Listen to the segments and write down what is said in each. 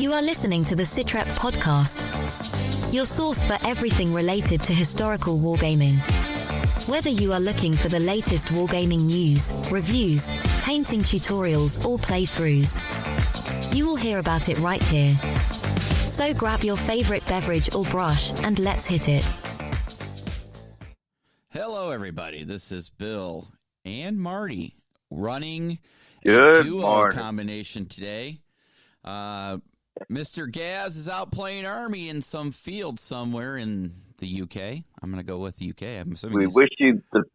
You are listening to the Sitrep podcast, your source for everything related to historical wargaming. Whether you are looking for the latest wargaming news, reviews, painting tutorials, or playthroughs, you will hear about it right here. So grab your favorite beverage or brush and let's hit it. Hello, everybody. This is Bill and Marty running Good a duo morning. combination today. Mr. Gaz is out playing Army in some field somewhere in the UK. I'm going to go with the UK. I'm assuming We wish you the.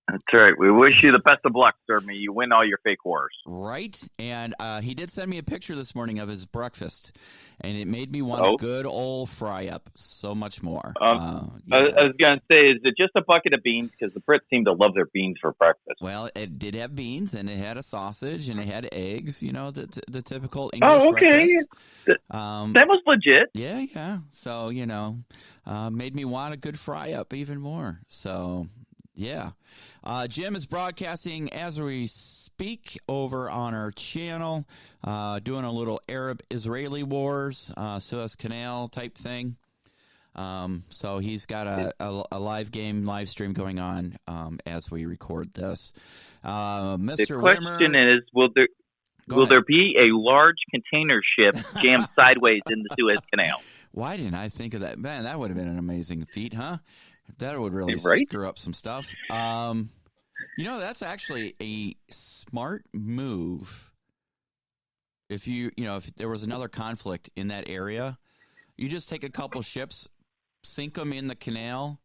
That's right. We wish you the best of luck, sir. May you win all your fake wars. Right. And he did send me a picture this morning of his breakfast, and it made me want a good old fry-up so much more. I was going to say, is it just a bucket of beans? Because the Brits seem to love their beans for breakfast. Well, it did have beans, and it had a sausage, and it had eggs, you know, the typical English breakfast. That was legit. Yeah. So, you know, made me want a good fry-up even more. So, yeah. Jim is broadcasting as we speak over on our channel, doing a little Arab-Israeli wars, Suez Canal type thing. So he's got a live stream going on as we record this. Mr. The question is, will there be a large container ship jammed sideways in the Suez Canal? Why didn't I think of that? Man, that would have been an amazing feat, huh? That would really screw up some stuff. You know, that's actually a smart move. If if there was another conflict in that area, you just take a couple ships, sink them in the canal,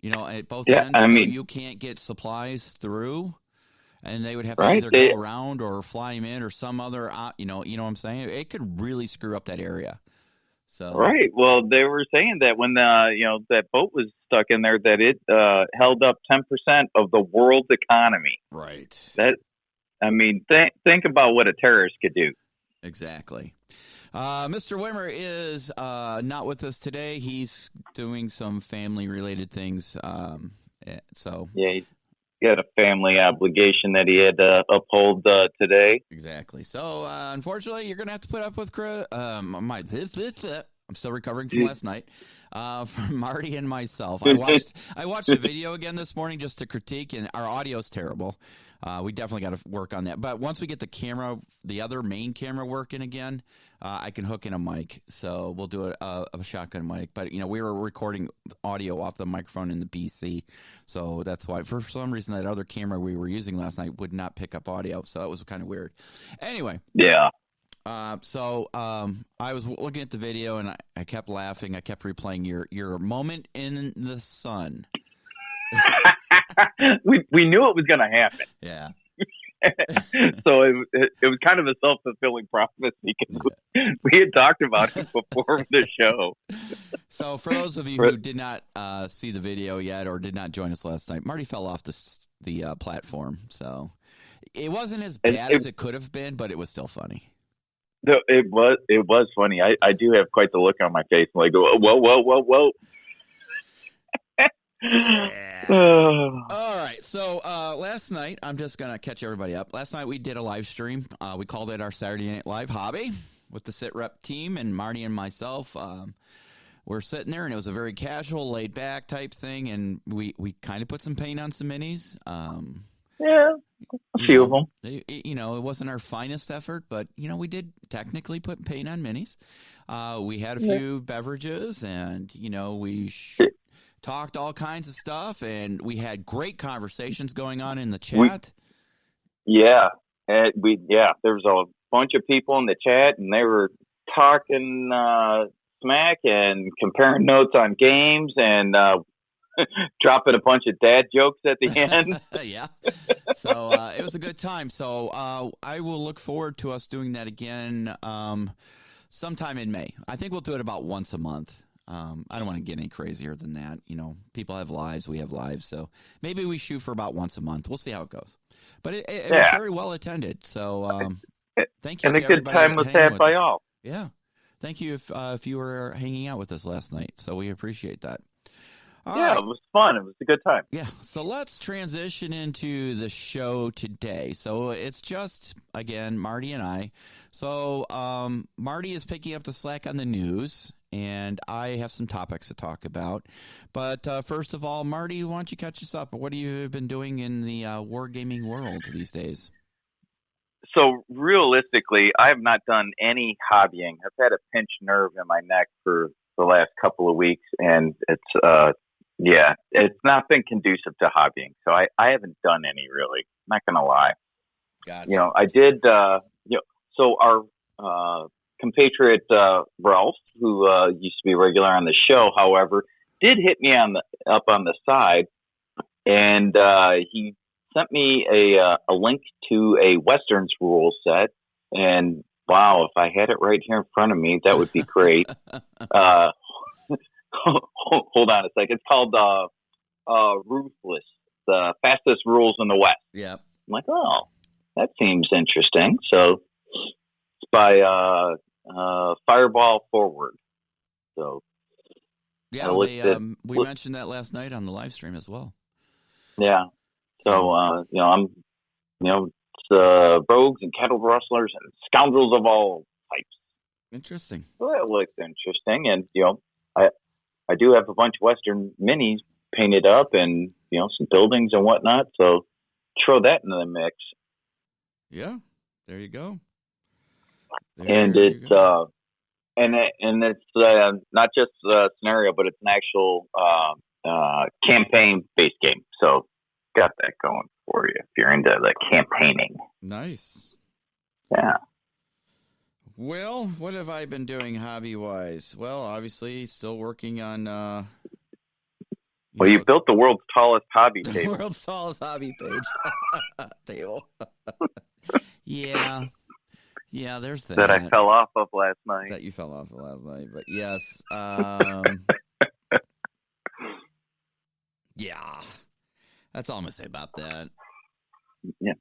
at both ends, so you can't get supplies through, and they would have to either go around or fly them in or some other, you know what I'm saying? It could really screw up that area. So. Right. Well, they were saying that when that boat was stuck in there, that it held up 10% of the world's economy. Right. Think about what a terrorist could do. Exactly. Mr. Wimmer is not with us today. He's doing some family-related things. So yeah, he got a family obligation that he had to uphold today. Exactly. So, unfortunately, you're going to have to put up with I'm still recovering from last night. From Marty and myself. I watched the video again this morning just to critique, and our audio's terrible. We definitely got to work on that. But once we get the other main camera working again, I can hook in a mic. So we'll do a shotgun mic. But, we were recording audio off the microphone in the PC. So that's why, for some reason, that other camera we were using last night would not pick up audio. So that was kind of weird. Anyway. Yeah. So I was looking at the video, and I kept laughing. I kept replaying your moment in the sun. we knew it was going to happen. Yeah. So it was kind of a self-fulfilling prophecy because we had talked about it before the show. So for those of you who did not see the video yet or did not join us last night, Marty fell off the platform. So it wasn't as bad as it could have been, but it was still funny. No, it was funny. I do have quite the look on my face. I'm like, whoa. Yeah. All right. So last night, I'm just going to catch everybody up. Last night we did a live stream. We called it our Saturday Night Live hobby with the Sit Rep team, and Marty and myself. We're sitting there, and it was a very casual, laid back type thing, and we kind of put some paint on some minis. Yeah, a few of them. It wasn't our finest effort, but, we did technically put paint on minis. We had a few beverages, and, we talked all kinds of stuff, and we had great conversations going on in the chat. There was a bunch of people in the chat, and they were talking smack and comparing notes on games and dropping a bunch of dad jokes at the end. Yeah. So it was a good time. So I will look forward to us doing that again sometime in May. I think we'll do it about once a month. I don't want to get any crazier than that. People have lives. We have lives. So maybe we shoot for about once a month. We'll see how it goes. But it was very well attended. So thank you. And a good time was had by all. Yeah. Thank you if you were hanging out with us last night. So we appreciate that. It was fun. It was a good time. Yeah, so let's transition into the show today. So it's just, again, Marty and I. So Marty is picking up the slack on the news, and I have some topics to talk about. But first of all, Marty, why don't you catch us up? What have you been doing in the wargaming world these days? So realistically, I have not done any hobbying. I've had a pinched nerve in my neck for the last couple of weeks, and it's not been conducive to hobbying. So I haven't done any, really. I'm not going to lie. Gotcha. I did, so our compatriot Ralph, who used to be regular on the show, however, did hit me up on the side, and he sent me a link to a Westerns rule set, and wow, if I had it right here in front of me, that would be great. Hold on a second. It's called Ruthless, the fastest rules in the West. Yeah. I'm like, oh, that seems interesting. So it's by Fireball Forward. So yeah, we mentioned that last night on the live stream as well. Yeah. So I'm it's rogues and cattle rustlers and scoundrels of all types. Interesting. Well, that looks interesting, and I do have a bunch of Western minis painted up, and some buildings and whatnot. So throw that into the mix. Yeah, there you go. And it's not just a scenario, but it's an actual campaign-based game. So got that going for you if you're into the campaigning. Nice. Yeah. Well, what have I been doing hobby-wise? Well, obviously, still working on... you built the world's tallest hobby table. The world's tallest hobby table. Yeah. Yeah, there's that. That I fell off of last night. That you fell off of last night, but yes. Yeah. That's all I'm going to say about that. Yeah.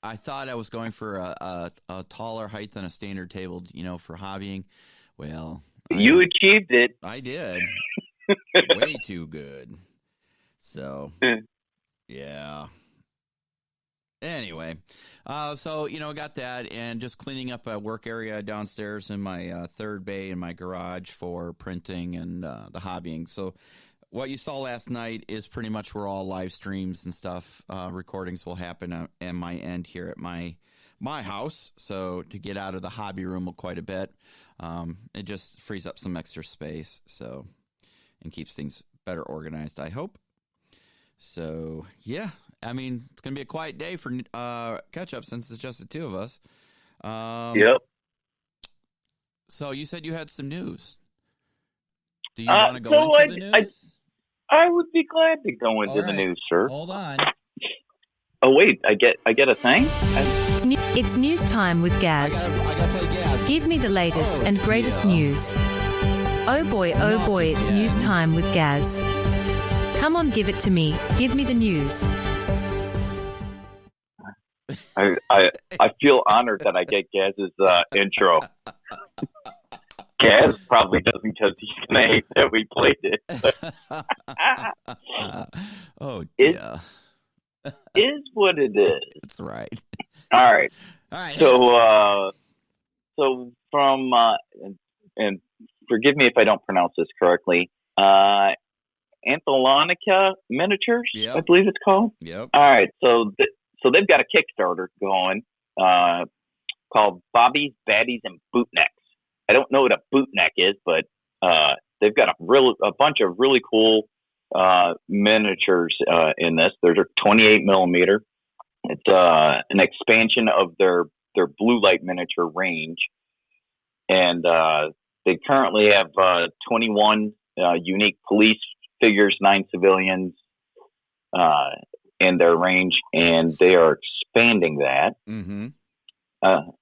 I thought I was going for a taller height than a standard table, for hobbying. Well, you achieved it. I did. Way too good. So, yeah. Anyway, got that, and just cleaning up a work area downstairs in my third bay in my garage for printing and the hobbying. So what you saw last night is pretty much where all live streams and stuff, recordings will happen at my end here at my house. So to get out of the hobby room quite a bit, it just frees up some extra space. So, and keeps things better organized, I hope. So yeah, I mean, it's going to be a quiet day for catch up since it's just the two of us. Yep. So you said you had some news. Do you want to go into the news? I would be glad to go into the news, sir. Hold on. Oh wait, I get a thing? It's news time with Gaz. I gotta play Gaz. Give me the latest and greatest news. Oh boy, it's news time with Gaz. Come on, give it to me. Give me the news. I feel honored that I get Gaz's intro. Gaz probably doesn't because he's going to hate that we played it. Oh, dear. It is what it is. That's right. All right. So, so from, and forgive me if I don't pronounce this correctly, Antholonica Miniatures, yep. I believe it's called. Yep. All right. So they've got a Kickstarter going called Bobby's, Baddies, and Bootnecks. I don't know what a bootneck is, but they've got a bunch of really cool miniatures in this. They're 28 millimeter. It's an expansion of their blue light miniature range, and they currently have 21 unique police figures, 9 civilians in their range, and they are expanding that. Mm-hmm. And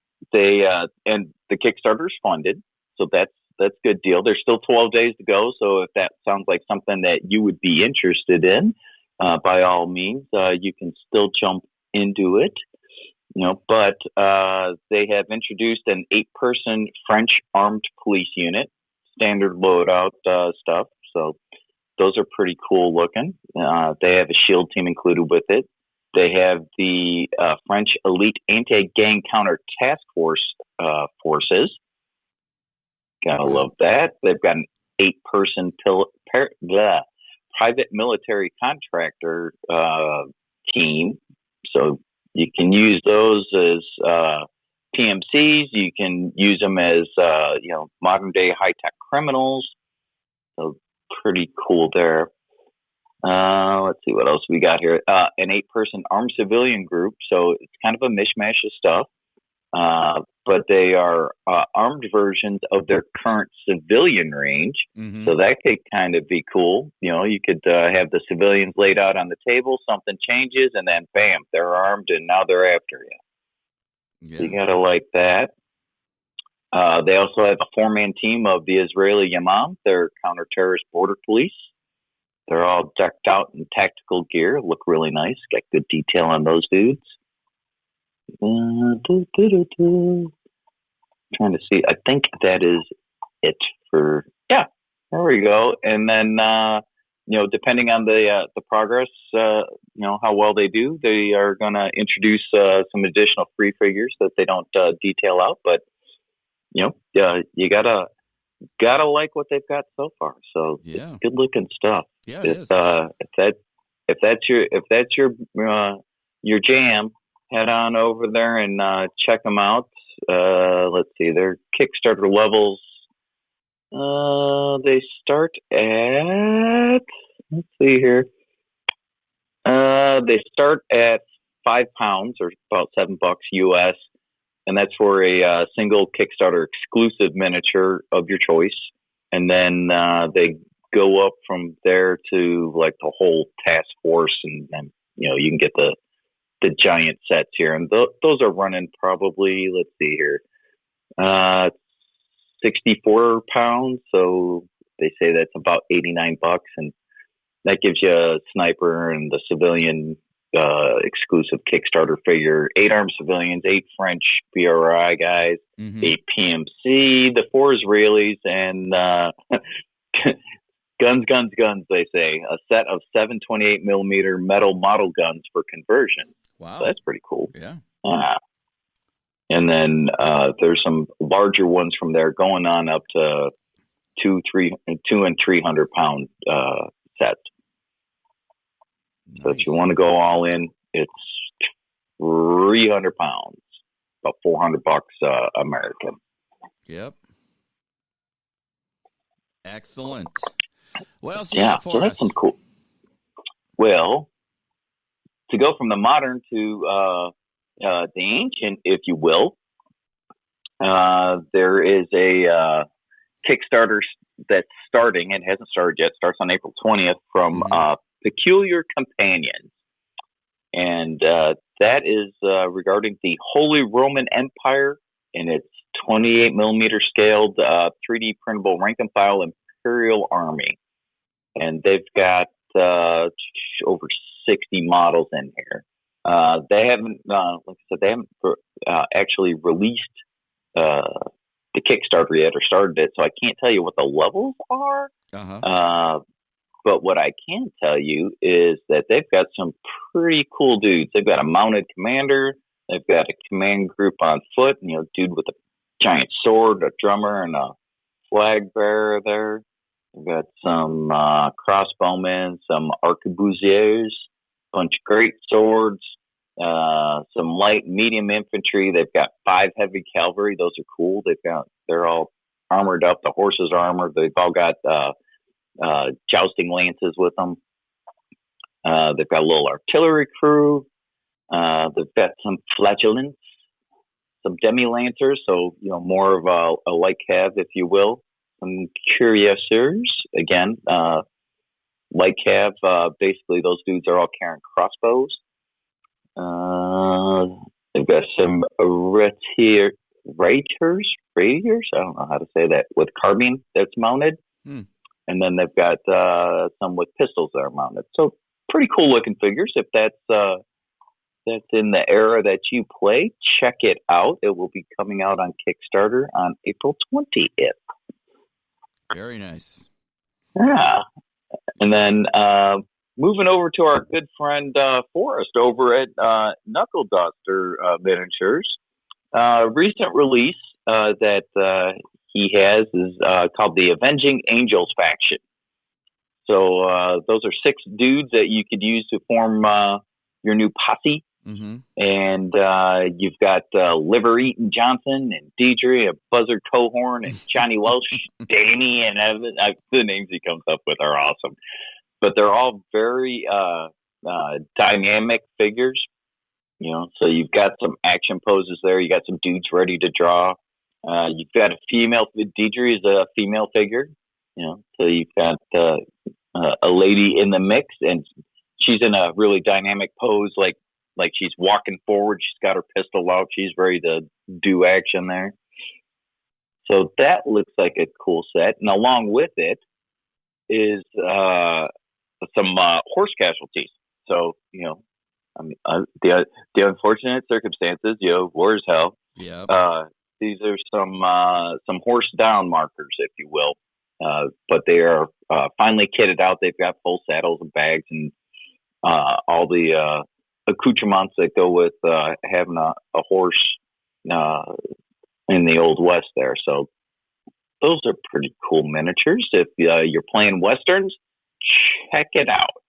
the Kickstarter is funded, so that's a good deal. There's still 12 days to go, so if that sounds like something that you would be interested in, by all means, you can still jump into it. But they have introduced an 8-person French armed police unit, standard loadout stuff. So those are pretty cool looking. They have a shield team included with it. They have the French Elite Anti-Gang Counter Task Force forces. Gotta love that. They've got an 8-person private military contractor team. So you can use those as PMCs. You can use them as modern day high tech criminals. So pretty cool there. Let's see what else we got here. An 8-person armed civilian group. So it's kind of a mishmash of stuff. But they are armed versions of their current civilian range. Mm-hmm. So that could kind of be cool. You could have the civilians laid out on the table, something changes, and then bam, they're armed, and now they're after you. Yeah. So you got to like that. They also have a 4-man team of the Israeli Yamam. They're counter-terrorist border police. They're all decked out in tactical gear, look really nice. Got good detail on those dudes. Trying to see. I think that is it for. Yeah, there we go. And then depending on the progress, how well they do, they are going to introduce some additional free figures that they don't detail out. But you gotta like what they've got so far. So yeah, good looking stuff. Yeah, it is. If that's your jam, head on over there and check them out. Let's see, their Kickstarter levels. They start at. Let's see here. They start at £5 or about $7 US, and that's for a single Kickstarter exclusive miniature of your choice. And then they go up from there to like the whole task force, and you can get the giant sets here, and those are running probably, let's see here, £64. So they say that's about $89, and that gives you a sniper and the civilian exclusive Kickstarter figure, 8 armed civilians, 8 French BRI guys, 8 PMC, the 4 Israelis, and guns, they say. A set of 7 28mm metal model guns for conversion. Wow. So that's pretty cool. Yeah. And then there's some larger ones from there going on up to 200 and 300 pound sets. Nice. So if you want to go all in, it's 300 pounds, about $400 American. Yep. Excellent. What else do you got for us? That's some cool. Well, to go from the modern to the ancient, if you will, there is a Kickstarter that's starting. It hasn't started yet. It starts on April 20th from Peculiar Companions. And that is regarding the Holy Roman Empire, and it's 28mm scaled 3D printable rank and file Imperial Army. And they've got over 60 models in here. They haven't, like I said, they haven't actually released the Kickstarter yet or started it, so I can't tell you what the levels are. But what I can tell you is that they've got some pretty cool dudes. They've got a mounted commander. They've got a command group on foot, dude with a giant sword, a drummer, and a flag bearer there. They've got some crossbowmen, some arquebusiers, a bunch of great swords, some light medium infantry. They've got 5 heavy cavalry. Those are cool. They're all armored up. The horses are armored. They've all got jousting lances with them. They've got a little artillery crew. They've got some flagellants, some demi-lancers, so more of a light cav, if you will. Some cuirassiers, again, light cav. Basically, those dudes are all carrying crossbows. They've got some ratiers. I don't know how to say that, with carbine that's mounted. And then they've got some with pistols that are mounted. So pretty cool looking figures. If that's in the era that you play, check it out. It will be coming out on Kickstarter on April 20th. Very nice. Yeah. And And then moving over to our good friend Forrest over at Knuckle Duster Miniatures. Recent release that he has is called the Avenging Angels Faction. So those are 6 dudes that you could use to form your new posse. Mm-hmm. And you've got Liver Eaton Johnson and Deidre and Buzzard Cohorn and Johnny Welsh, Danny, and Evan. The names he comes up with are awesome. But they're all very dynamic figures. So you've got some action poses there. You got some dudes ready to draw. You've got a female. Deidre is a female figure. So you've got a lady in the mix, and she's in a really dynamic pose, like she's walking forward. She's got her pistol out. She's ready to do action there. So that looks like a cool set. And along with it is some horse casualties. So, the unfortunate circumstances, war is hell. Yeah. These are some horse down markers, if you will. But they are finally kitted out. They've got full saddles and bags and all the accoutrements that go with having a horse in the Old West there. So those are pretty cool miniatures. If you're playing Westerns, check it out.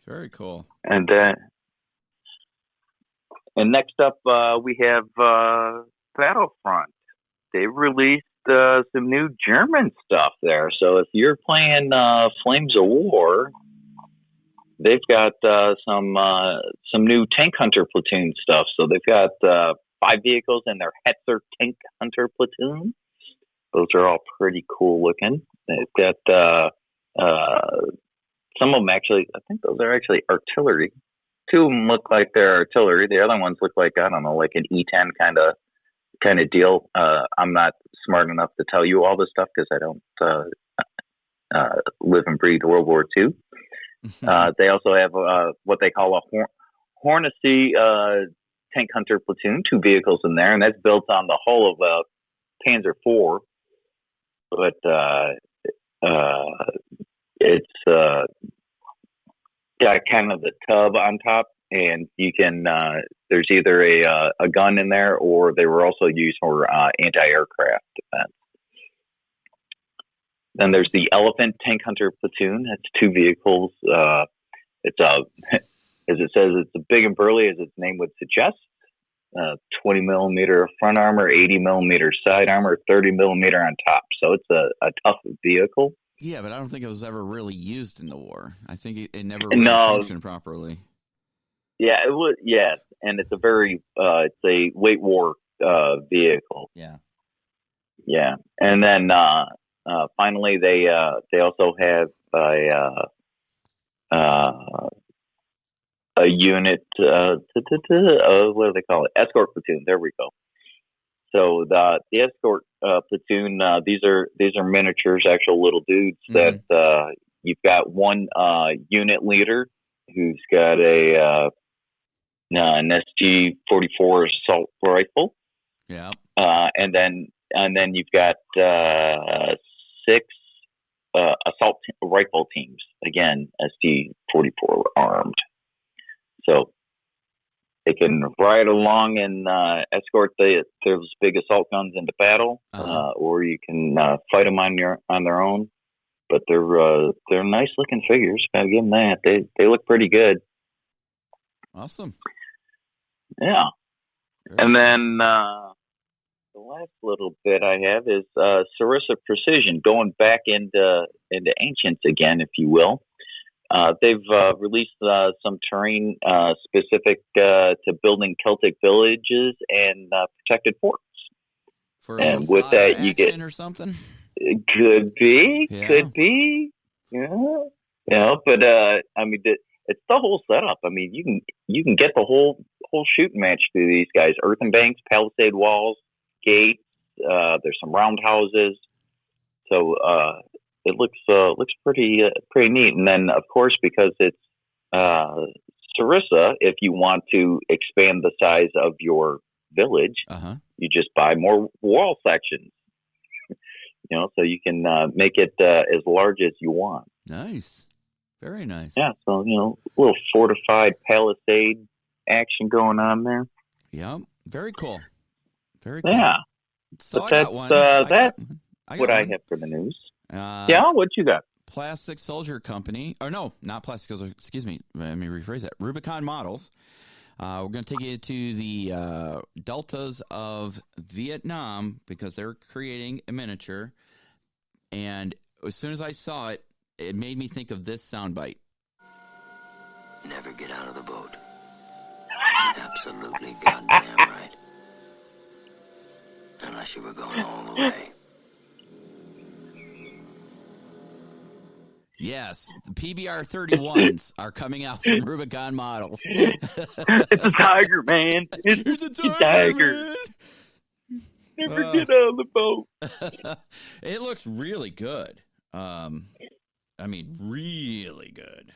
Very cool. And next up, we have Battlefront. They released some new German stuff there. So if you're playing Flames of War, they've got some new Tank Hunter platoon stuff. So they've got 5 vehicles in their Hetzer Tank Hunter platoon. Those are all pretty cool looking. They've got some of them actually. I think those are actually artillery. 2 of them look like they're artillery. The other ones look like, I don't know, like an E-10 kind of deal. I'm not smart enough to tell you all this stuff because I don't live and breathe World War II. They also have what they call a Hornacey Tank Hunter platoon, 2 vehicles in there, and that's built on the hull of a Panzer IV. But it's got kind of the tub on top, and you can there's either a gun in there, or they were also used for anti-aircraft defense. Then there's the Elephant Tank Hunter platoon. That's 2 vehicles. It's as it says, it's a big and burly, as its name would suggest. 20 millimeter front armor, 80 millimeter side armor, 30 millimeter on top. So it's a tough vehicle. Yeah, but I don't think it was ever really used in the war. I think it never really functioned properly. Yeah, it was. Yes, and it's a very it's a late war vehicle. Yeah. Yeah, and then finally they also have a unit. What do they call it? Escort platoon. There we go. So the escort platoon. These are miniatures, actual little dudes that you've got one unit leader who's got an SG-44 assault rifle. Yeah. And then you've got 6 assault rifle teams. Again, SG-44 armed. So they can ride along and escort those big assault guns into battle, or you can fight them on their own. But they're nice looking figures. Gotta give them that. They look pretty good. Awesome. Yeah. And then the last little bit I have is Sarissa Precision, going back into Ancients again, if you will. They've released some terrain specific to building Celtic villages and protected forts. And with that, you get or something. It could be, yeah. But I mean, it's the whole setup. I mean, you can get the whole shooting match through these guys: earthen banks, palisade walls, gates. There's some roundhouses. So it looks pretty neat. And then, of course, because it's Sarissa, if you want to expand the size of your village, you just buy more wall sections. So you can make it as large as you want. Nice. Very nice. Yeah, so, a little fortified palisade action going on there. Yeah, very cool. Very cool. Yeah. So but I got one. That's what I one. have for the news. What you got? Plastic Soldier Company. Or no, not Plastic Soldier. Excuse me. Let me rephrase that. Rubicon Models. We're going to take you to the deltas of Vietnam because they're creating a miniature. And as soon as I saw it, it made me think of this soundbite. Never get out of the boat. Absolutely goddamn right. Unless you were going all the way. Yes, the PBR 31s are coming out from Rubicon Models. It's a tiger, man. It's a tiger. Never get out of the boat. It looks really good. Really good.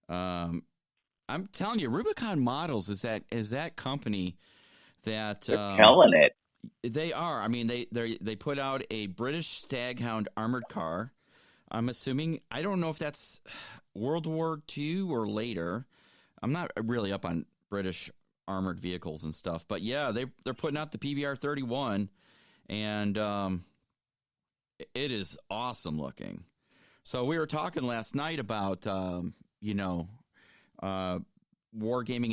I'm telling you, Rubicon Models is that company that they're killing it. They are. I mean, they put out a British Staghound armored car. I'm assuming, I don't know if that's World War II or later. I'm not really up on British armored vehicles and stuff, but yeah, they're putting out the PBR 31, and it is awesome looking. So we were talking last night about wargaming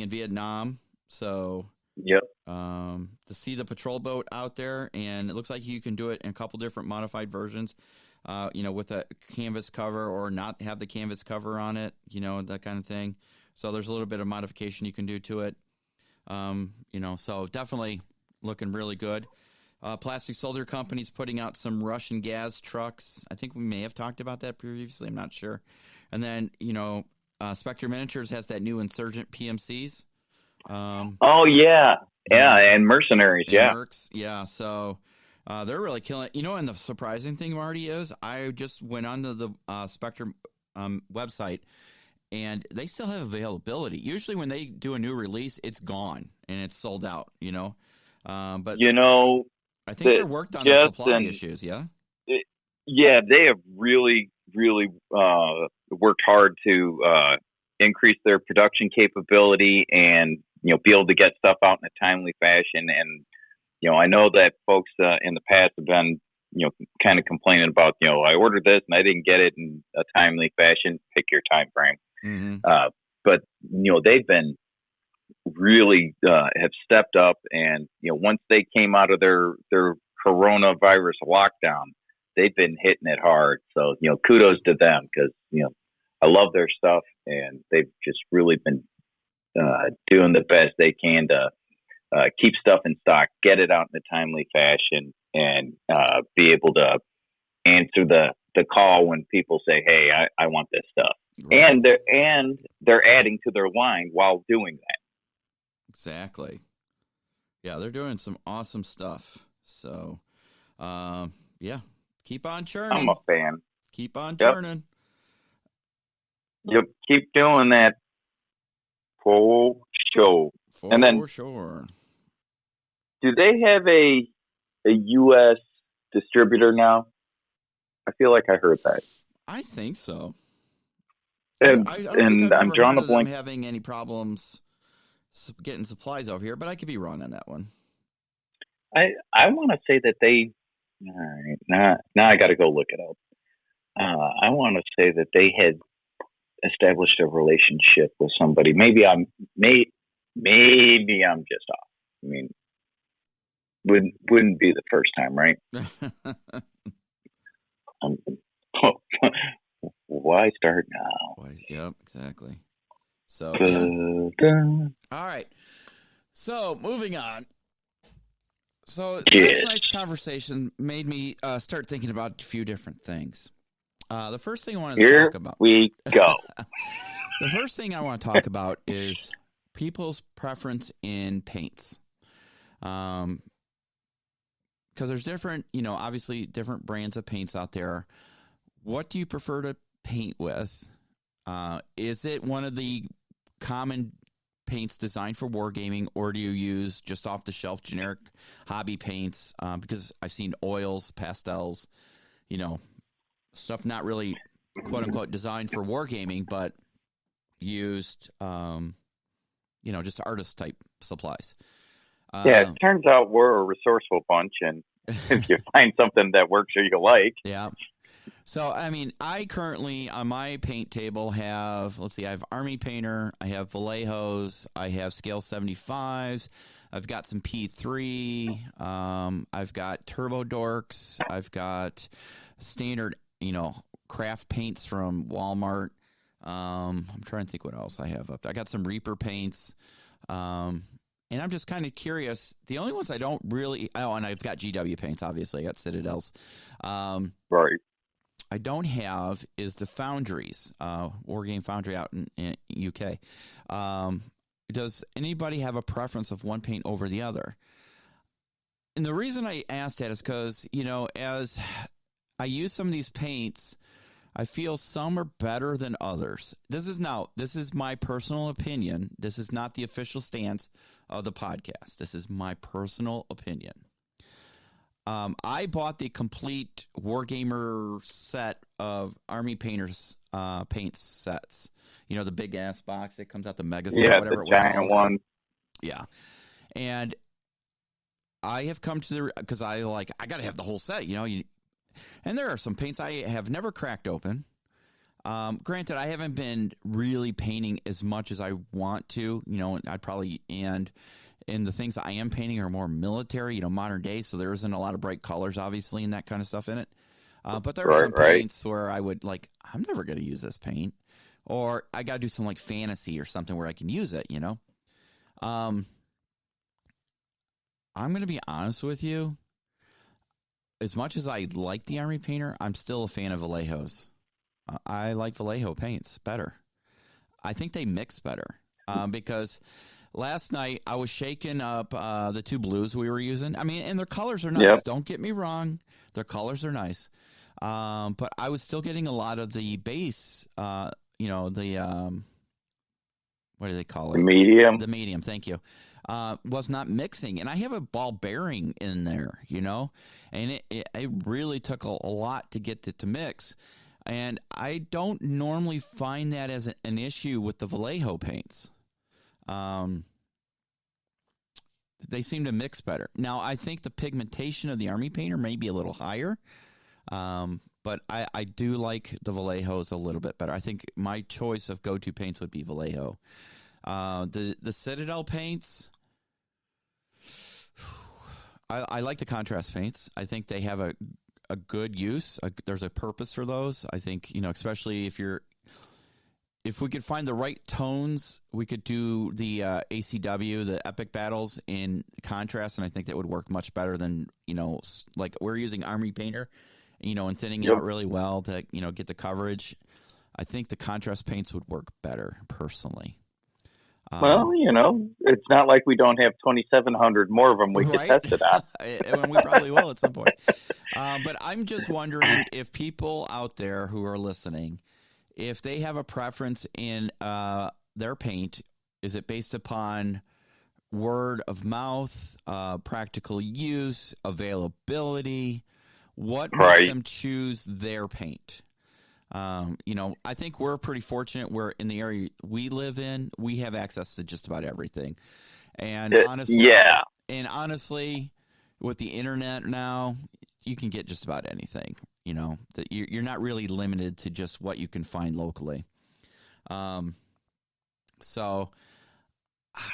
in Vietnam. So yep. To see the patrol boat out there, and it looks like you can do it in a couple different modified versions. With a canvas cover or not have the canvas cover on it, that kind of thing. So there's a little bit of modification you can do to it. So definitely looking really good. Plastic Soldier Company's putting out some Russian gas trucks. I think we may have talked about that previously. I'm not sure. And then, Spectre Miniatures has that new Insurgent PMCs. And Mercenaries, and Mercs, yeah. So they're really killing it. And the surprising thing, Marty, is I just went onto the Spectre website, and they still have availability. Usually when they do a new release, it's gone and it's sold out, But I think they're worked on their supply issues, yeah? They have really, really worked hard to increase their production capability and, be able to get stuff out in a timely fashion. And, I know that folks in the past have been, kind of complaining about, I ordered this and I didn't get it in a timely fashion. Pick your time frame. Mm-hmm. But, they've been really have stepped up. And, once they came out of their coronavirus lockdown, they've been hitting it hard. So, kudos to them because, I love their stuff and they've just really been doing the best they can to keep stuff in stock, get it out in a timely fashion, and be able to answer the call when people say, "Hey, I want this stuff," right. and they're adding to their line while doing that. Exactly. Yeah, they're doing some awesome stuff. So, keep on churning. I'm a fan. Keep on churning. Yep, keep doing that. For sure. And then, sure. Do they have a U.S. distributor now? I feel like I heard that. I think so. And I'm drawing a blank. Having any problems getting supplies over here, but I could be wrong on that one. I want to say that they. All right, now I got to go look it up. I want to say that they had established a relationship with somebody. Maybe I'm just off. I mean, wouldn't be the first time, right? Why start now? Yep, exactly. So, all right. So, moving on. So, last night's conversation made me start thinking about a few different things. The first thing I wanted to talk about. Here we go. The first thing I want to talk about is people's preference in paints. Because there's different, obviously different brands of paints out there. What do you prefer to paint with? Is it one of the common paints designed for wargaming, or do you use just off-the-shelf generic hobby paints? Because I've seen oils, pastels, stuff not really quote unquote designed for wargaming, but used, just artist type supplies. Yeah, it turns out we're a resourceful bunch, and if you find something that works or you like. Yeah. So, I mean, I currently on my paint table have, I have Army Painter, I have Vallejos, I have Scale 75s, I've got some P3, I've got Turbo Dorks, I've got standard, craft paints from Walmart. I'm trying to think what else I have up there. I got some Reaper paints, and I'm just kind of curious. The only ones I don't really, and I've got GW paints, obviously. I got Citadels. Right. I don't have is the Foundries, Wargame Foundry out in UK. Does anybody have a preference of one paint over the other? And the reason I asked that is because, as I use some of these paints, I feel some are better than others. This is my personal opinion. This is not the official stance of the podcast. This is my personal opinion. I bought the complete Wargamer set of Army Painters paint sets. The big ass box that comes out, the mega set, whatever it was called. Yeah, the giant one. Yeah. And I have come to because I got to have the whole set, and there are some paints I have never cracked open. Granted, I haven't been really painting as much as I want to, and the things that I am painting are more military, modern day. So there isn't a lot of bright colors, obviously, and that kind of stuff in it. But there are some paints where I would I'm never going to use this paint, or I got to do some fantasy or something where I can use it, I'm going to be honest with you. As much as I like the Army Painter, I'm still a fan of Vallejos. I like Vallejo paints better. I think they mix better because last night I was shaking up the two blues we were using. I mean, and their colors are nice. Yep. Don't get me wrong. Their colors are nice. But I was still getting a lot of the base, what do they call it? Medium. The medium, thank you. Was not mixing, and I have a ball bearing in there, and it really took a lot to get it to mix, and I don't normally find that as an issue with the Vallejo paints. They seem to mix better. Now, I think the pigmentation of the Army Painter may be a little higher, but I do like the Vallejos a little bit better. I think my choice of go-to paints would be Vallejo. The Citadel paints, I like the contrast paints. I think they have a good use. There's a purpose for those. I think, especially if we could find the right tones, we could do the ACW, the epic battles in contrast, and I think that would work much better than, we're using Army Painter, and thinning it out really well to, get the coverage. I think the contrast paints would work better, personally. Well, it's not like we don't have 2,700 more of them we could test it on. And we probably will at some point. But I'm just wondering if people out there who are listening, if they have a preference in their paint, is it based upon word of mouth, practical use, availability? What makes them choose their paint? I think we're pretty fortunate. We're in the area we live in. We have access to just about everything. And honestly, with the internet now, you can get just about anything. That you're not really limited to just what you can find locally. So,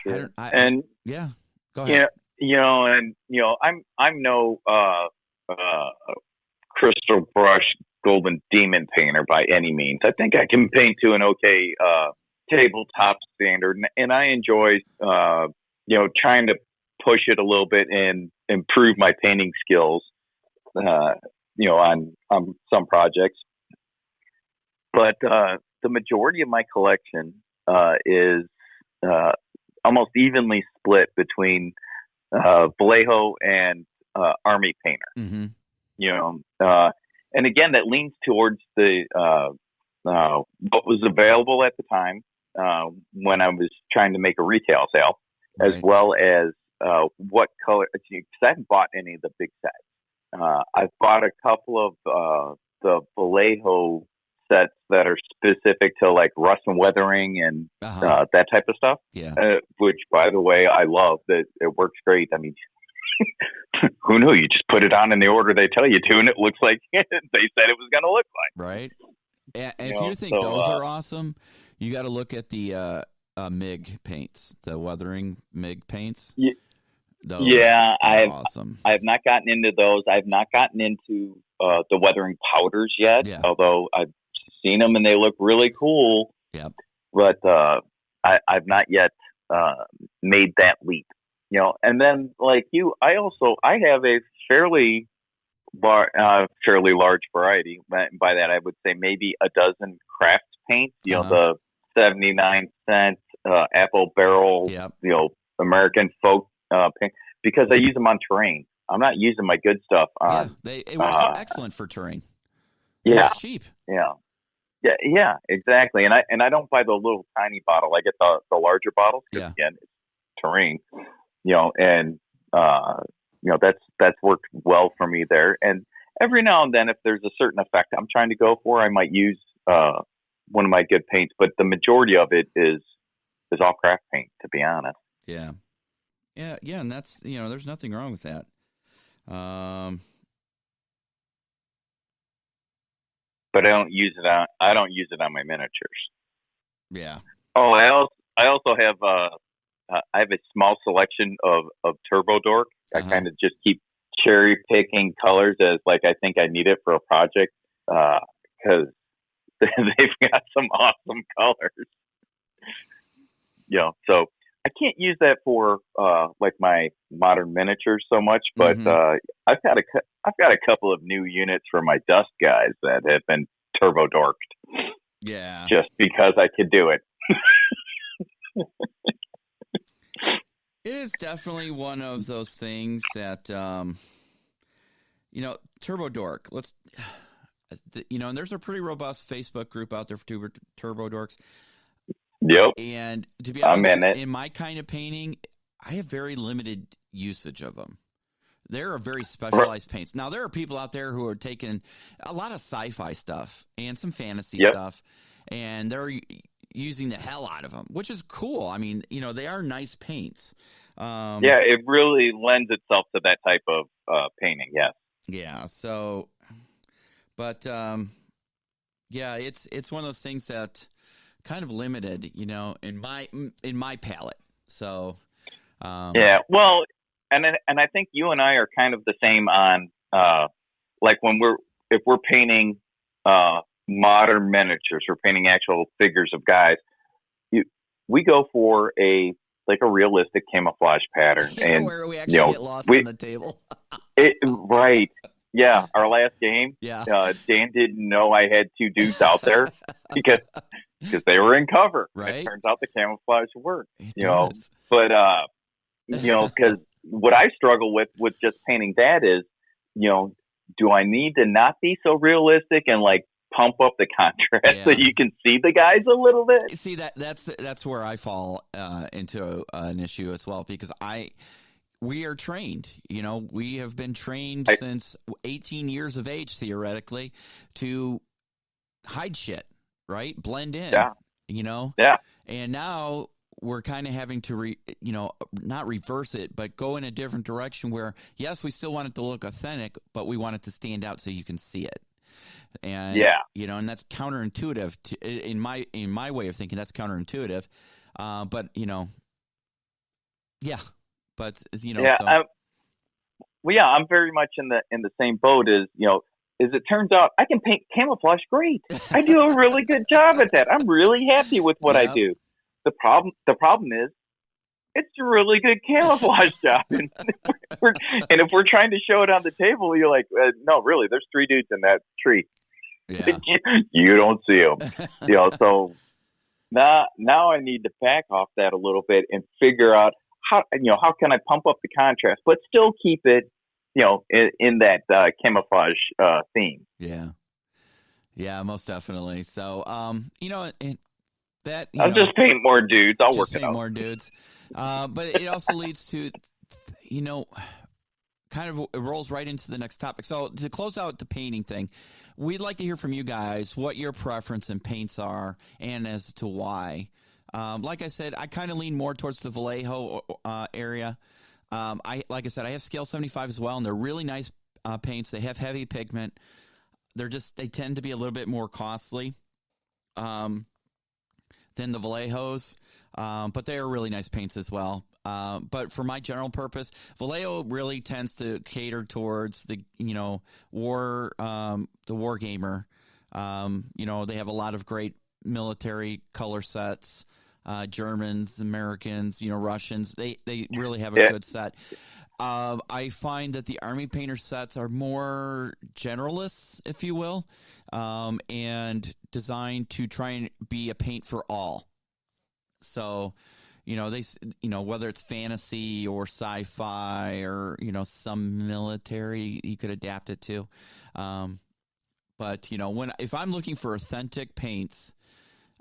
go ahead. I'm no crystal brush golden demon painter by any means. I think I can paint to an okay tabletop standard, and I enjoy trying to push it a little bit and improve my painting skills on some projects. But the majority of my collection is almost evenly split between Vallejo and Army Painter. Mm-hmm. And again, that leans towards the what was available at the time when I was trying to make a retail sale, as well as what color. Because I haven't bought any of the big sets. I've bought a couple of the Vallejo sets that are specific to like rust and weathering and that type of stuff. Yeah. Which, by the way, I love that it works great. I mean, who knew? You just put it on in the order they tell you to, and it looks like they said it was going to look like. Right. And if you think those are awesome, you got to look at the MIG paints, the weathering MIG paints. Those are awesome. I have not gotten into those. I have not gotten into the weathering powders yet, although I've seen them and they look really cool. Yeah. But I've not yet made that leap. You know, and then like you, I have a fairly large variety. By that, I would say maybe a dozen craft paints. You know, the 79-cent apple barrel, you know, American folk paint, because I use them on terrain. I'm not using my good stuff on. Yeah, it was excellent for terrain. It's cheap. Yeah, exactly. And I don't buy the little tiny bottle. I get the larger bottles. Again, it's terrain. You know, and you know, that's worked well for me there. And every now and then, if there's a certain effect I'm trying to go for, I might use one of my good paints. But the majority of it is all craft paint, to be honest. Yeah, and that's, you know, there's nothing wrong with that. But I don't use it on my miniatures. Yeah. Oh, I also have I have a small selection of Turbo Dork. I kind of just keep cherry picking colors as like I think I need it for a project, because they've got some awesome colors. You know, so I can't use that for like my modern miniatures so much, but I've got a couple of new units for my dust guys that have been Turbo Dorked. Yeah, just because I could do it. It is definitely one of those things that, you know, Turbo Dork. You know, and there's a pretty robust Facebook group out there for Turbo Dorks. Yep. And to be honest, in my kind of painting, I have very limited usage of them. They're very specialized paints. Now, there are people out there who are taking a lot of sci-fi stuff and some fantasy stuff, and they're using the hell out of them, which is cool. I mean, you know, they are nice paints. It really lends itself to that type of painting. Yes. Yeah. So, but it's one of those things that kind of limited, you know, in my palette. So, well, and I think you and I are kind of the same on like if we're painting modern miniatures, we're painting actual figures of guys. We go for a realistic camouflage pattern, and where we actually get lost on the table. Right. Yeah. Our last game, Dan didn't know I had two dudes out there because they were in cover. Right. It turns out the camouflage worked. Know, but you know, because what I struggle with just painting that is, you know, do I need to not be so realistic and like pump up the contrast so you can see the guys a little bit? See, that's where I fall into an issue as well, because we are trained. You know, we have been trained since 18 years of age, theoretically, to hide shit, right? Blend in. Yeah. You know. Yeah. And now we're kind of having to not reverse it, but go in a different direction where, yes, we still want it to look authentic, but we want it to stand out so you can see it. And you know, and that's counterintuitive in my way of thinking. That's counterintuitive, but you know, but you know, I'm very much in the same boat as, you know, as it turns out, I can paint camouflage great. I do a really good job at that. I'm really happy with what I do. The problem is, it's a really good camouflage job. And if we're trying to show it on the table, you're like, no, really, there's three dudes in that tree. Yeah. You don't see them. You know, so now I need to back off that a little bit and figure out how can I pump up the contrast, but still keep it, you know, in that camouflage theme. Yeah, most definitely. So, you know, that I'll just paint more dudes. I'll work it out. More dudes. But it also leads to, you know, kind of it rolls right into the next topic. So to close out the painting thing, we'd like to hear from you guys what your preference in paints are and as to why. Like I said, I kind of lean more towards the Vallejo area. Like I said, I have scale 75 as well, and they're really nice paints. They have heavy pigment. They tend to be a little bit more costly than the Vallejos, but they are really nice paints as well. But for my general purpose, Vallejo really tends to cater towards the war gamer. They have a lot of great military color sets. Germans, Americans, Russians. They really have a good set. I find that the Army Painter sets are more generalists, if you will, and designed to try and be a paint for all. So, whether it's fantasy or sci-fi or, some military, you could adapt it to. But, if I'm looking for authentic paints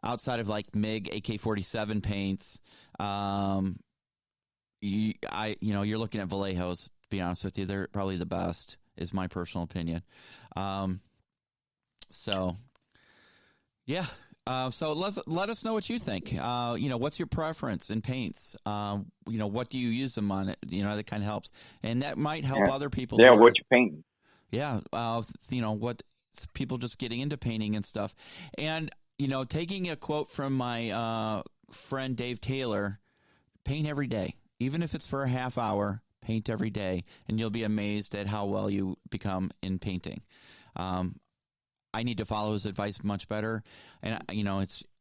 outside of like MiG AK-47 paints, you're looking at Vallejos, to be honest with you. They're probably the best, is my personal opinion. So let us know what you think. What's your preference in paints? What do you use them on? That kind of helps. And that might help other people. Yeah, what you painting. Yeah, what people just getting into painting and stuff. And, taking a quote from my friend Dave Taylor, paint every day. Even if it's for a half hour, paint every day, and you'll be amazed at how well you become in painting. I need to follow his advice much better. And,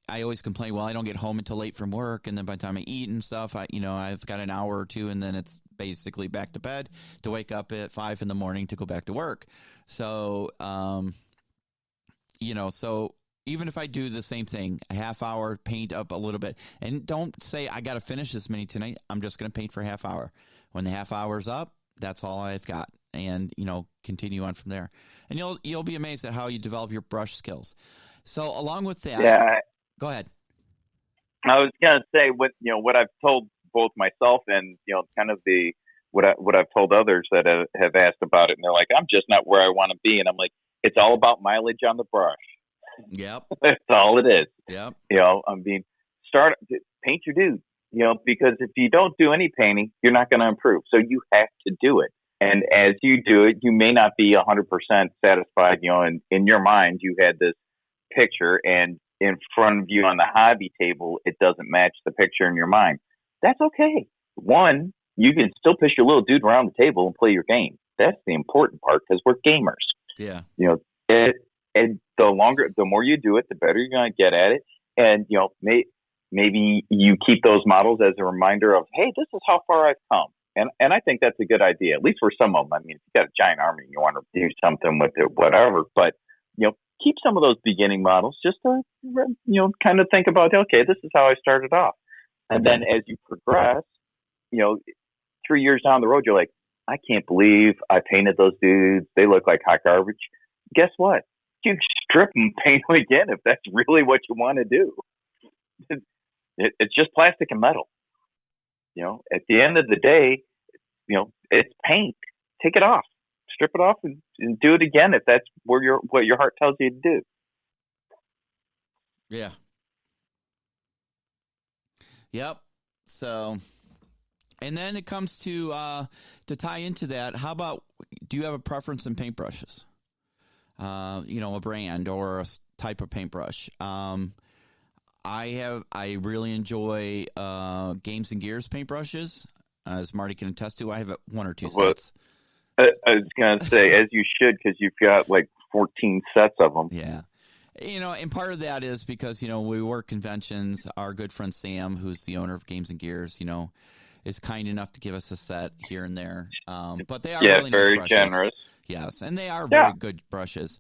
I always complain, well, I don't get home until late from work, and then by the time I eat and stuff, I've got an hour or two, and then it's basically back to bed to wake up at 5 in the morning to go back to work. So, so even if I do the same thing, a half hour, paint up a little bit, and don't say I got to finish this many tonight. I'm just going to paint for a half hour. When the half hour's up, that's all I've got, and continue on from there. And you'll be amazed at how you develop your brush skills. So along with that, go ahead. I was going to say what I've told both myself and kind of what I've told others that have asked about it, and they're like, I'm just not where I want to be, and I'm like, it's all about mileage on the brush. Yep. That's all it is. Yep. Paint your dude, because if you don't do any painting, you're not going to improve. So you have to do it. And as you do it, you may not be 100% satisfied. In your mind, you had this picture, and in front of you on the hobby table, it doesn't match the picture in your mind. That's okay. One, you can still push your little dude around the table and play your game. That's the important part, because we're gamers. Yeah. And the more you do it, the better you're going to get at it. And, maybe you keep those models as a reminder of, hey, this is how far I've come. And I think that's a good idea, at least for some of them. I mean, if you've got a giant army and you want to do something with it, whatever. But, keep some of those beginning models just to, kind of think about, okay, this is how I started off. And then as you progress, 3 years down the road, you're like, I can't believe I painted those dudes. They look like hot garbage. Guess what? You strip them, paint them again if that's really what you want to do. It's just plastic and metal. At the end of the day, it's paint. Take it off, strip it off, and do it again if that's what your heart tells you to do. Yeah. Yep. So, and then it comes to tie into that. How about, do you have a preference in paintbrushes? A brand or a type of paintbrush. I really enjoy Games and Gears paintbrushes, as Marty can attest to. I have one or two sets. I was going to say, as you should, because you've got like 14 sets of them. Yeah. And part of that is because, we work conventions. Our good friend Sam, who's the owner of Games and Gears, is kind enough to give us a set here and there. But they are really very nice brushes. Generous. Yes, and they are very good brushes.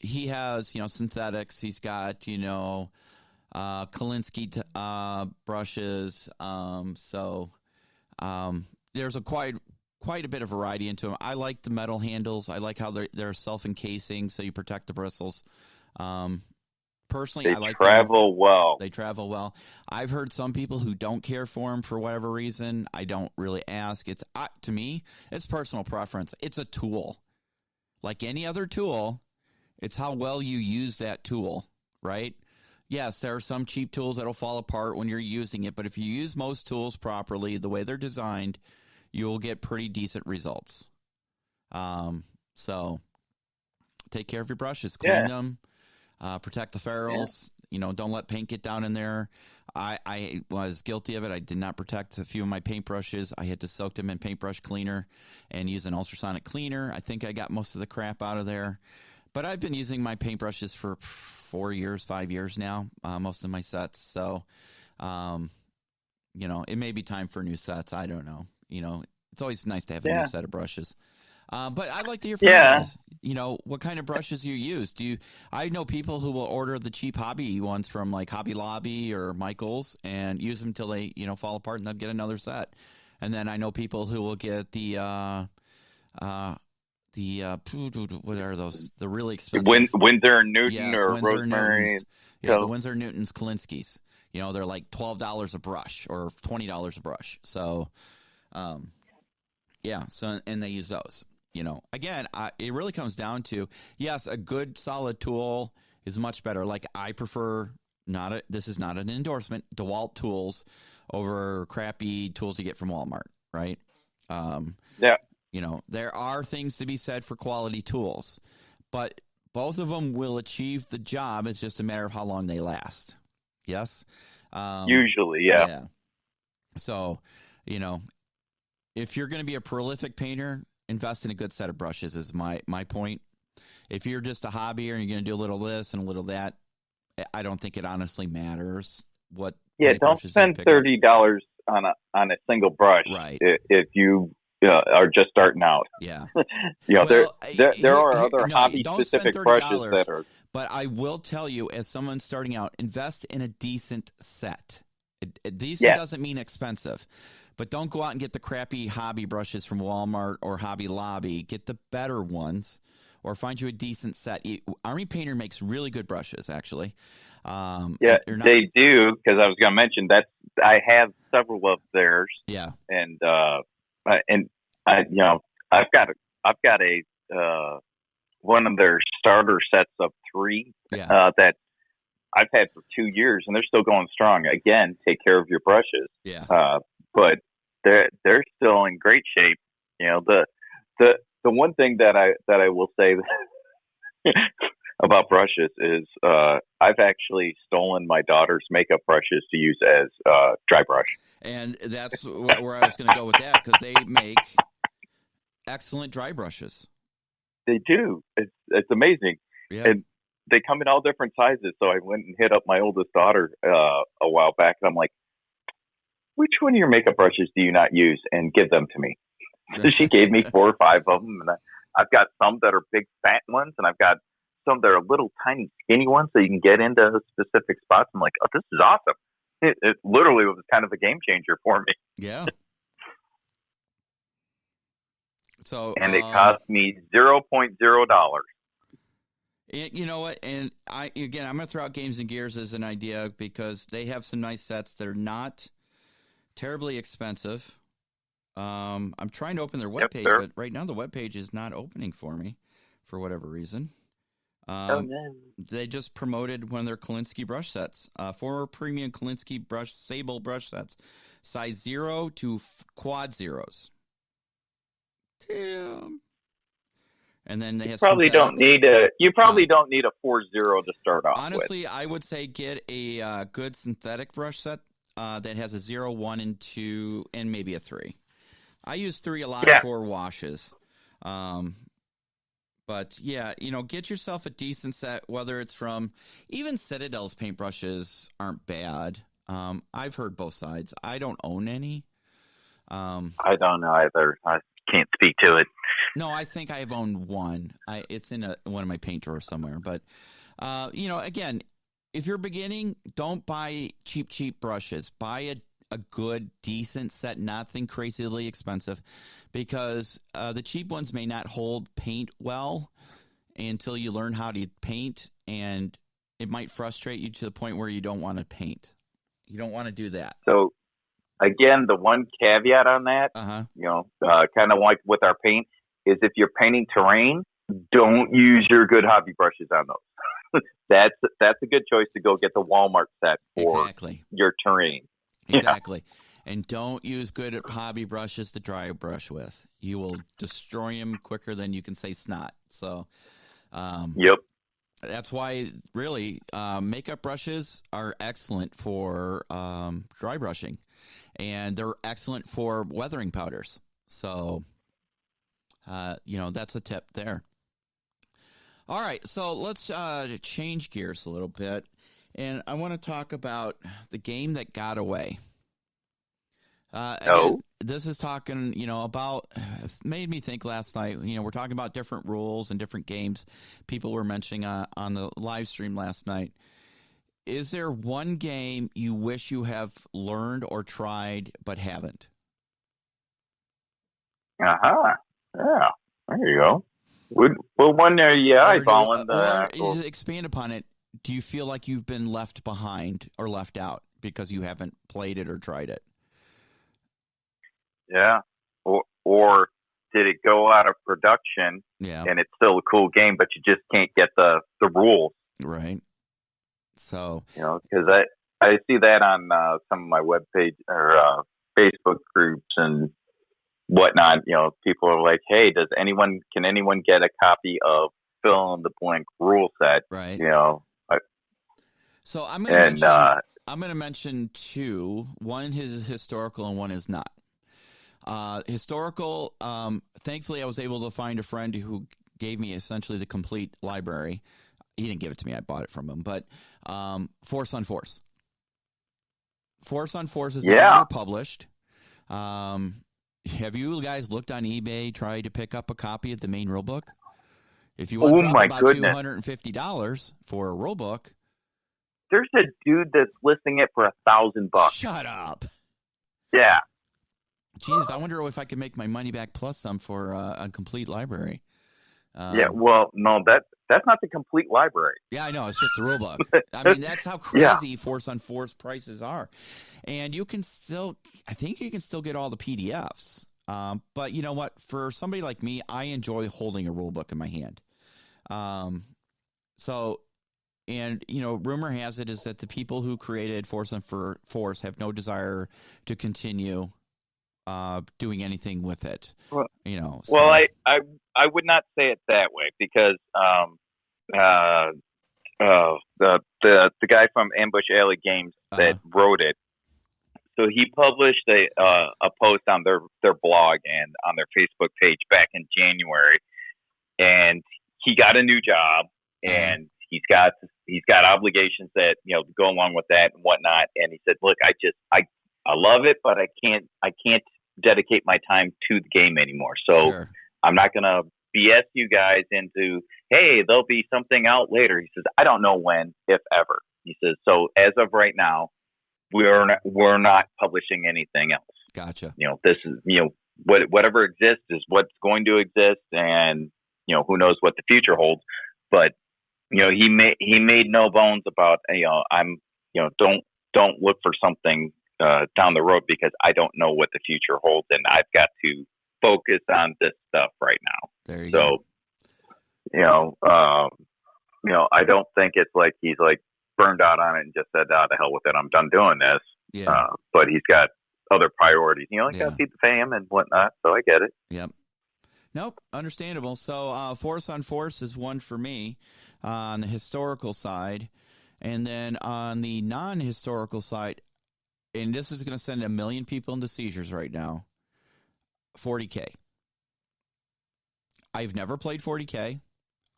He has, synthetics. He's got, Kolinsky brushes. There's quite a bit of variety into them. I like the metal handles. I like how they're self-encasing, so you protect the bristles. Personally, I like travel well. They travel well. I've heard some people who don't care for them for whatever reason. I don't really ask. To me, it's personal preference. It's a tool. Like any other tool, It's how well you use that tool, right? Yes, there are some cheap tools that'll fall apart when you're using it, but if you use most tools properly, the way they're designed, you'll get pretty decent results. So take care of your brushes, clean them, protect the ferrules. You know, don't let paint get down in there. I was guilty of it. I did not protect a few of my paintbrushes. I had to soak them in paintbrush cleaner and use an ultrasonic cleaner. I think I got most of the crap out of there. But I've been using my paintbrushes for 5 years now, most of my sets. So, you know, it may be time for new sets. I don't know. You know, it's always nice to have a new set of brushes. But I'd like to hear from you guys. You know, what kind of brushes you use? I know people who will order the cheap hobby ones from like Hobby Lobby or Michael's and use them till they, you know, fall apart and they'll get another set. And then I know people who will get the what are those? The really expensive Winsor and Newton or Winsor Rosemary. Newtons. Yeah, the Winsor Newtons Kolinsky's. You know, they're like $12 a brush or $20 a brush. So, yeah. So, and they use those. You know, again, it really comes down to, yes, a good solid tool is much better. Like I prefer this is not an endorsement, DeWalt tools over crappy tools you get from Walmart, right? You know, there are things to be said for quality tools, but both of them will achieve the job. It's just a matter of how long they last. Yes? Usually, yeah. So, you know, if you're going to be a prolific painter, invest in a good set of brushes is my point. If you're just a hobbyer and you're going to do a little this and a little that, I don't think it honestly matters what. Yeah, don't spend $30 on a single brush, right? If you are just starting out. Yeah, you know, there are other hobby specific brushes that are. But I will tell you, as someone starting out, invest in a decent set. Decent doesn't mean expensive. But don't go out and get the crappy hobby brushes from Walmart or Hobby Lobby. Get the better ones or find you a decent set. Army Painter makes really good brushes, actually. They do, because I was going to mention that I have several of theirs. Yeah. And you know, I've got a one of their starter sets of 3 that I've had for 2 years, and they're still going strong. Again, take care of your brushes. Yeah. But they're still in great shape. You know, the one thing that I will say about brushes is I've actually stolen my daughter's makeup brushes to use as dry brush. And that's where I was going to go with that, because they make excellent dry brushes. They do. It's amazing. Yeah. And they come in all different sizes. So I went and hit up my oldest daughter a while back, and I'm like, which one of your makeup brushes do you not use? And give them to me. So she gave me 4 or 5 of them. And I've got some that are big fat ones, and I've got some that are little tiny skinny ones so you can get into specific spots. I'm like, oh, this is awesome. It literally was kind of a game changer for me. Yeah. So, and it cost me $0.0. You know what? And I'm going to throw out Games and Gears as an idea because they have some nice sets that are not terribly expensive. I'm trying to open their webpage, but right now the webpage is not opening for me for whatever reason. They just promoted one of their Kolinsky brush sets, 4 premium Kolinsky sable brush sets, size 0 to quad zeros. Damn. And then they have you don't need a 4.0 to start off. Honestly, I would say get a good synthetic brush set that has a 0, 1, and 2, and maybe a 3. I use 3 a lot for washes. But yeah, get yourself a decent set, whether it's from even Citadel's paintbrushes aren't bad. I've heard both sides. I don't own any. I don't know either. I can't speak to it. No, I think I've owned one. It's in one of my paint drawers somewhere. But, again, if you're beginning, don't buy cheap brushes. Buy a good, decent set, nothing crazily expensive, because the cheap ones may not hold paint well until you learn how to paint, and it might frustrate you to the point where you don't want to paint. You don't want to do that. So, again, the one caveat on that, kind of like with our paint, is if you're painting terrain, don't use your good hobby brushes on those. That's a good choice to go get the Walmart set for your terrain. Exactly. Yeah. And don't use good hobby brushes to dry brush with. You will destroy them quicker than you can say snot. So, yep. That's why, really, makeup brushes are excellent for dry brushing, and they're excellent for weathering powders. So, that's a tip there. All right, so let's change gears a little bit, and I want to talk about the game that got away. Again, this is talking, about, it made me think last night, we're talking about different rules and different games people were mentioning on the live stream last night. Is there one game you wish you have learned or tried but haven't? Uh-huh. Yeah, there you go. Well, one there, I found. Or expand upon it, do you feel like you've been left behind or left out because you haven't played it or tried it? Yeah. Or did it go out of production and it's still a cool game, but you just can't get the rules? Right. So, because I see that on some of my web page or Facebook groups and whatnot. People are like, hey, can anyone get a copy of fill in the blank rule set? Right. So I'm going to mention two. One is historical and one is not. Historical, thankfully I was able to find a friend who gave me essentially the complete library. He didn't give it to me. I bought it from him. But Force on Force. Force on Force is no longer published. Have you guys looked on eBay, tried to pick up a copy of the main rulebook? If you want to drop about $250 for a rulebook. There's a dude that's listing it for $1,000. Shut up. Yeah. Jeez, I wonder if I could make my money back plus some for a complete library. Well, no, that's not the complete library. Yeah, I know. It's just the rule book. I mean, that's how crazy Force on Force prices are. And I think you can still get all the PDFs. But you know what? For somebody like me, I enjoy holding a rule book in my hand. Rumor has it is that the people who created Force on Force have no desire to continue doing anything with it, Well, I would not say it that way because the guy from Ambush Alley Games that wrote it, so he published a post on their blog and on their Facebook page back in January, and he got a new job and he's got obligations that go along with that and whatnot, and he said, look, I love it, but I can't dedicate my time to the game anymore. So I'm not going to BS you guys into, hey, there'll be something out later. He says, I don't know when, if ever. He says, so as of right now, we're not publishing anything else. Gotcha. This is, whatever exists is what's going to exist, and, who knows what the future holds. But, he made no bones about, don't look for something down the road because I don't know what the future holds, and I've got to focus on this stuff right now. There you go. I don't think it's like he's like burned out on it and just said, "Oh, the hell with it, I'm done doing this." Yeah. But he's got other priorities. He's got to feed the fam and whatnot. So I get it. Yep. Nope. Understandable. So Force on Force is one for me on the historical side, and then on the non-historical side. And this is going to send 1 million people into seizures right now. 40K. I've never played 40K.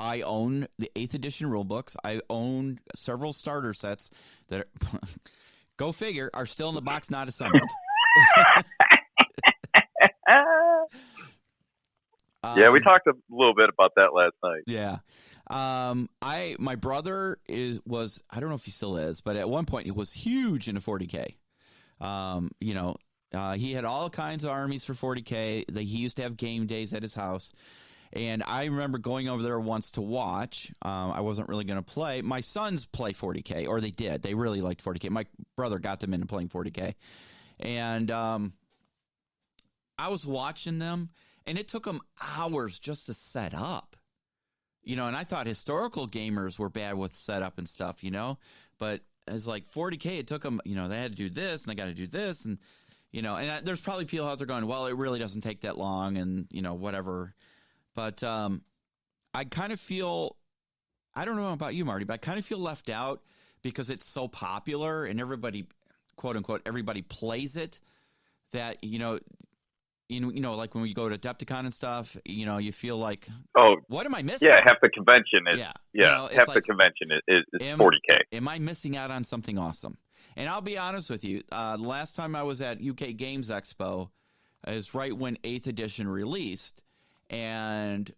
I own the 8th edition rulebooks. I own several starter sets that are, go figure, are still in the box, not assembled. We talked a little bit about that last night. Yeah. My brother was, I don't know if he still is, but at one point he was huge into 40K. He had all kinds of armies for 40K. He used to have game days at his house. And I remember going over there once to watch. I wasn't really going to play. My sons play 40K, or they did. They really liked 40K. My brother got them into playing 40K. And I was watching them, and it took them hours just to set up. and I thought historical gamers were bad with setup and stuff, but as like 40K, it took them, they had to do this and they got to do this. And, there's probably people out there going, well, it really doesn't take that long and, whatever. But I kind of feel, I don't know about you, Marty, but I kind of feel left out because it's so popular and everybody, quote unquote, everybody plays it that, like when we go to Adepticon and stuff, you feel like, what am I missing? Yeah, half the convention is, half the convention is 40K. Am I missing out on something awesome? And I'll be honest with you, the last time I was at UK Games Expo is right when 8th edition released. And,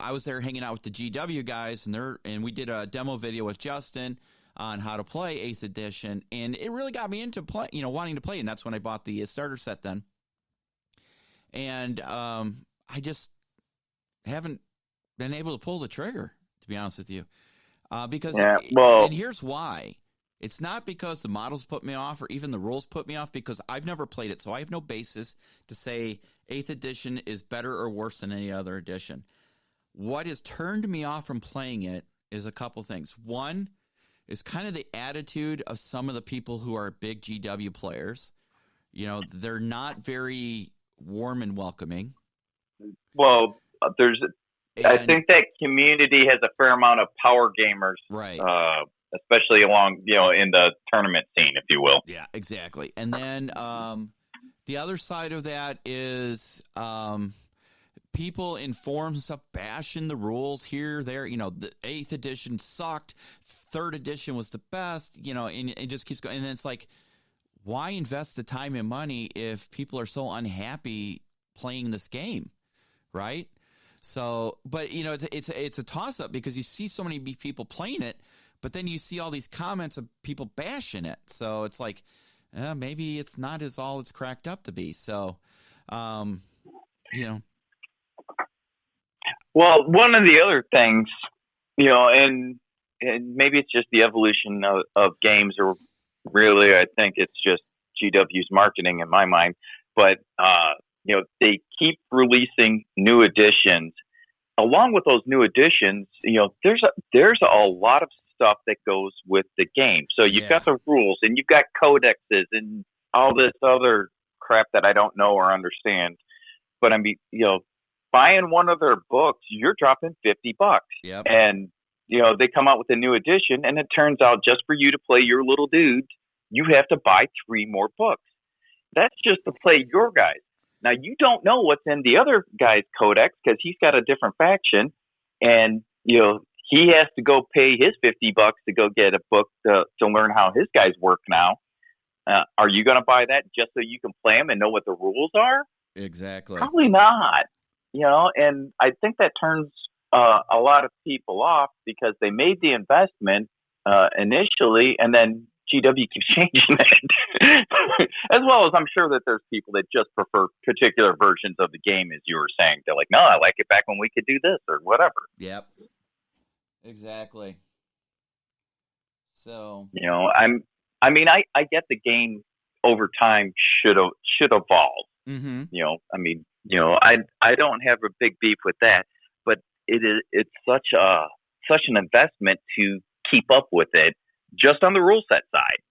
I was there hanging out with the GW guys and we did a demo video with Justin on how to play 8th edition. And it really got me into play, wanting to play. And that's when I bought the starter set then. And I just haven't been able to pull the trigger, to be honest with you. And here's why. It's not because the models put me off or even the rules put me off, because I've never played it. So I have no basis to say 8th edition is better or worse than any other edition. What has turned me off from playing it is a couple things. One is kind of the attitude of some of the people who are big GW players. They're not very warm and welcoming. Well, I think that community has a fair amount of power gamers, right? Especially along, in the tournament scene, if you will. Yeah, exactly. And then the other side of that is people in forums and stuff bashing the rules here, there. The 8th edition sucked. 3rd edition was the best. And it just keeps going. And then it's like, why invest the time and money if people are so unhappy playing this game, right? So, but it's a toss up because you see so many people playing it, but then you see all these comments of people bashing it. So it's like, maybe it's not as all it's cracked up to be. So, Well, one of the other things, and maybe it's just the evolution of games, or really, I think it's just GW's marketing in my mind. But, they keep releasing new editions. Along with those new editions, there's a lot of stuff that goes with the game. So you've got the rules and you've got codexes and all this other crap that I don't know or understand. But I mean, buying one of their books, you're dropping $50. Yep. And, they come out with a new edition and it turns out just for you to play your little dude, you have to buy 3 more books. That's just to play your guys. Now, you don't know what's in the other guy's codex because he's got a different faction. And, he has to go pay his $50 to go get a book to learn how his guys work now. Are you going to buy that just so you can play them and know what the rules are? Exactly. Probably not. And I think that turns a lot of people off because they made the investment initially, and then GW keeps changing it. As well as I'm sure that there's people that just prefer particular versions of the game, as you were saying. They're like, no, I like it back when we could do this or whatever. Yep. Exactly. So, I get the game over time should evolve. Mm-hmm. I don't have a big beef with that, but it's such an investment to keep up with it just on the rule set side,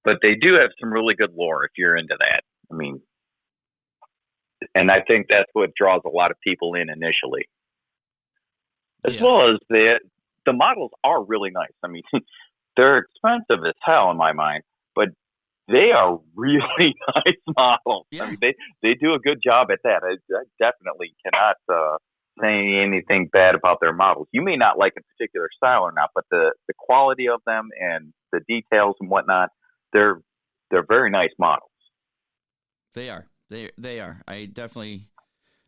But they do have some really good lore if you're into that. I mean, and I think that's what draws a lot of people in initially. As well as the models are really nice. I mean, they're expensive as hell in my mind, but they are really nice models. Yeah. I mean, they do a good job at that. I definitely cannot say anything bad about their models. You may not like a particular style or not, but the quality of them and the details and whatnot, they're very nice models. They are. They are. I definitely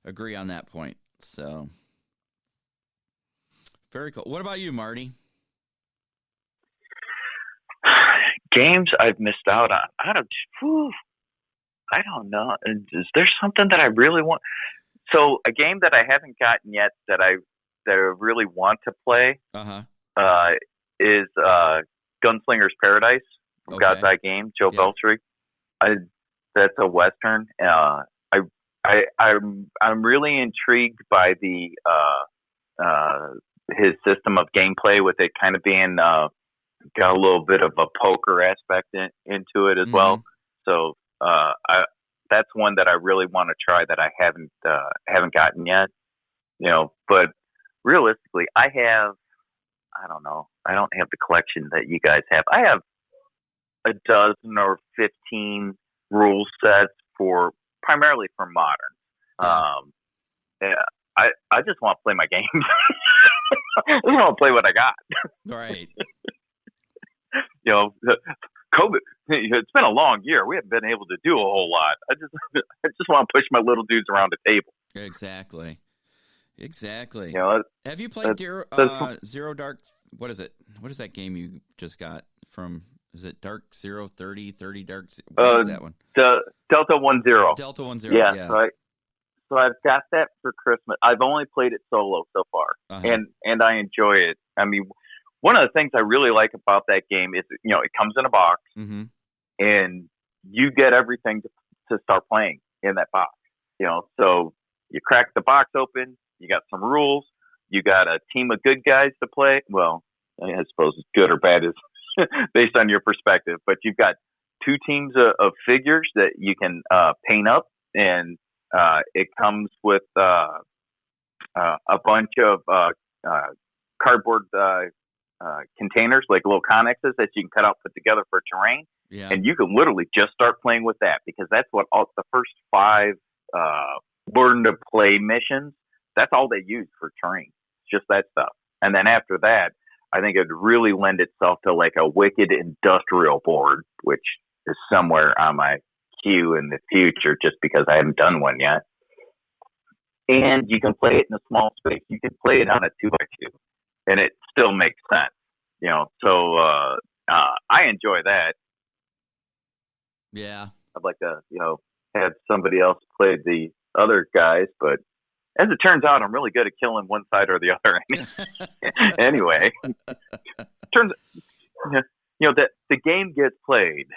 agree on that point. So very cool. What about you, Marty? Games I've missed out on. I don't know. Is there something that I really want? So a game that I haven't gotten yet that I really want to play is Gunslinger's Paradise from God's Eye Game, Joe Beltry. That's a Western. I'm really intrigued by the his system of gameplay, with it kind of being got a little bit of a poker aspect into it as well. So that's one that I really want to try that I haven't gotten yet. But realistically, I don't know. I don't have the collection that you guys have. I have a dozen or 15 rule sets primarily for modern. Yeah, I just want to play my games. I just want to play what I got. Right. COVID. It's been a long year. We haven't been able to do a whole lot. I just want to push my little dudes around the table. Exactly. Have you played Zero Dark? What is it? What is that game you just got from? Is it Dark 30 Dark? What is that one? Delta 10. Delta 10. Yeah. So I've got that for Christmas. I've only played it solo so far, and I enjoy it. I mean, one of the things I really like about that game is, it comes in a box, and you get everything to start playing in that box. So you crack the box open, you got some rules, you got a team of good guys to play. Well, I suppose good or bad is based on your perspective, but you've got two teams of figures that you can paint up, and it comes with a bunch of cardboard containers, like little connexes that you can cut out, put together for terrain. Yeah. And you can literally just start playing with that, because that's what the first 5 learn to play missions, that's all they use for terrain. It's just that stuff. And then after that, I think it'd really lend itself to like a wicked industrial board, which is somewhere on my queue in the future, just because I haven't done one yet. And you can play it in a small space. You can play it on a 2x2, and it still makes sense. So I enjoy that. Yeah. I'd like to, have somebody else play the other guys, but as it turns out, I'm really good at killing one side or the other. Anyway, that the game gets played.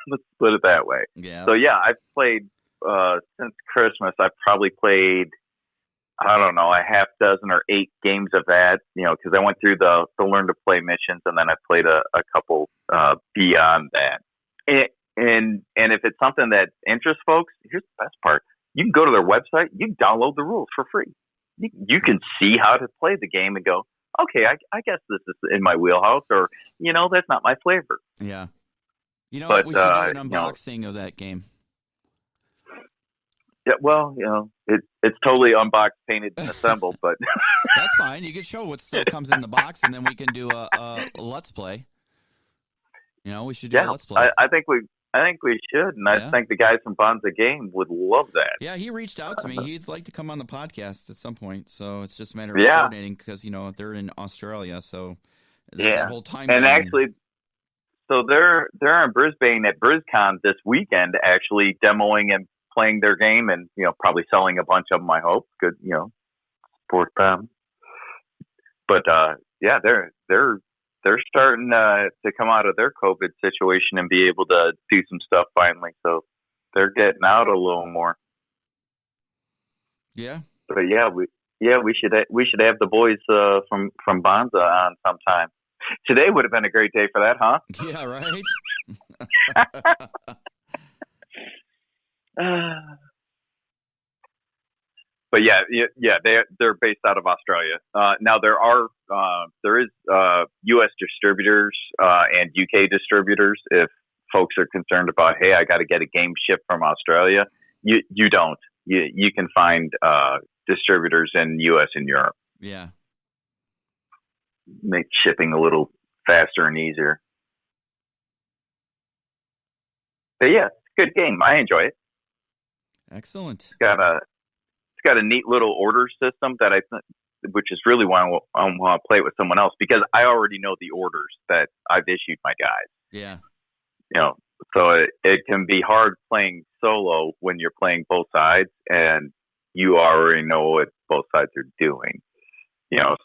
Let's put it that way. Yeah. So yeah, I've played since Christmas. I've probably played, I don't know, a half dozen or 8 games of that. Because I went through the learn to play missions, and then I played a couple beyond that. And if it's something that interests folks, here's the best part: you can go to their website, you can download the rules for free. You can see how to play the game and go, okay, I guess this is in my wheelhouse, or that's not my flavor. Yeah. We should do an unboxing of that game. Yeah, well, it's totally unboxed, painted, and assembled, but that's fine. You can show what still comes in the box, and then we can do a let's play. We should do a let's play. I think we should, and I think the guys from Bonza Game would love that. Yeah, he reached out to me. He'd like to come on the podcast at some point, so it's just a matter of coordinating, because they're in Australia, so that whole time. And actually, so they're in Brisbane at BrisCon this weekend, actually demoing and playing their game, and probably selling a bunch of them. I hope. Good, support them. But they're starting to come out of their COVID situation and be able to do some stuff finally. So they're getting out a little more. Yeah. But we should have the boys from Bonza on sometime. Today would have been a great day for that, huh? Yeah, right. But they're based out of Australia. Now there is U.S. distributors and UK distributors. If folks are concerned about, hey, I got to get a game shipped from Australia, you don't. You can find distributors in U.S. and Europe. Yeah, make shipping a little faster and easier. But yeah, it's a good game. I enjoy it. Excellent. It's got a neat little order system that which is really why I want to play it with someone else, because I already know the orders that I've issued my guys. Yeah. So it can be hard playing solo when you're playing both sides and you already know what both sides are doing.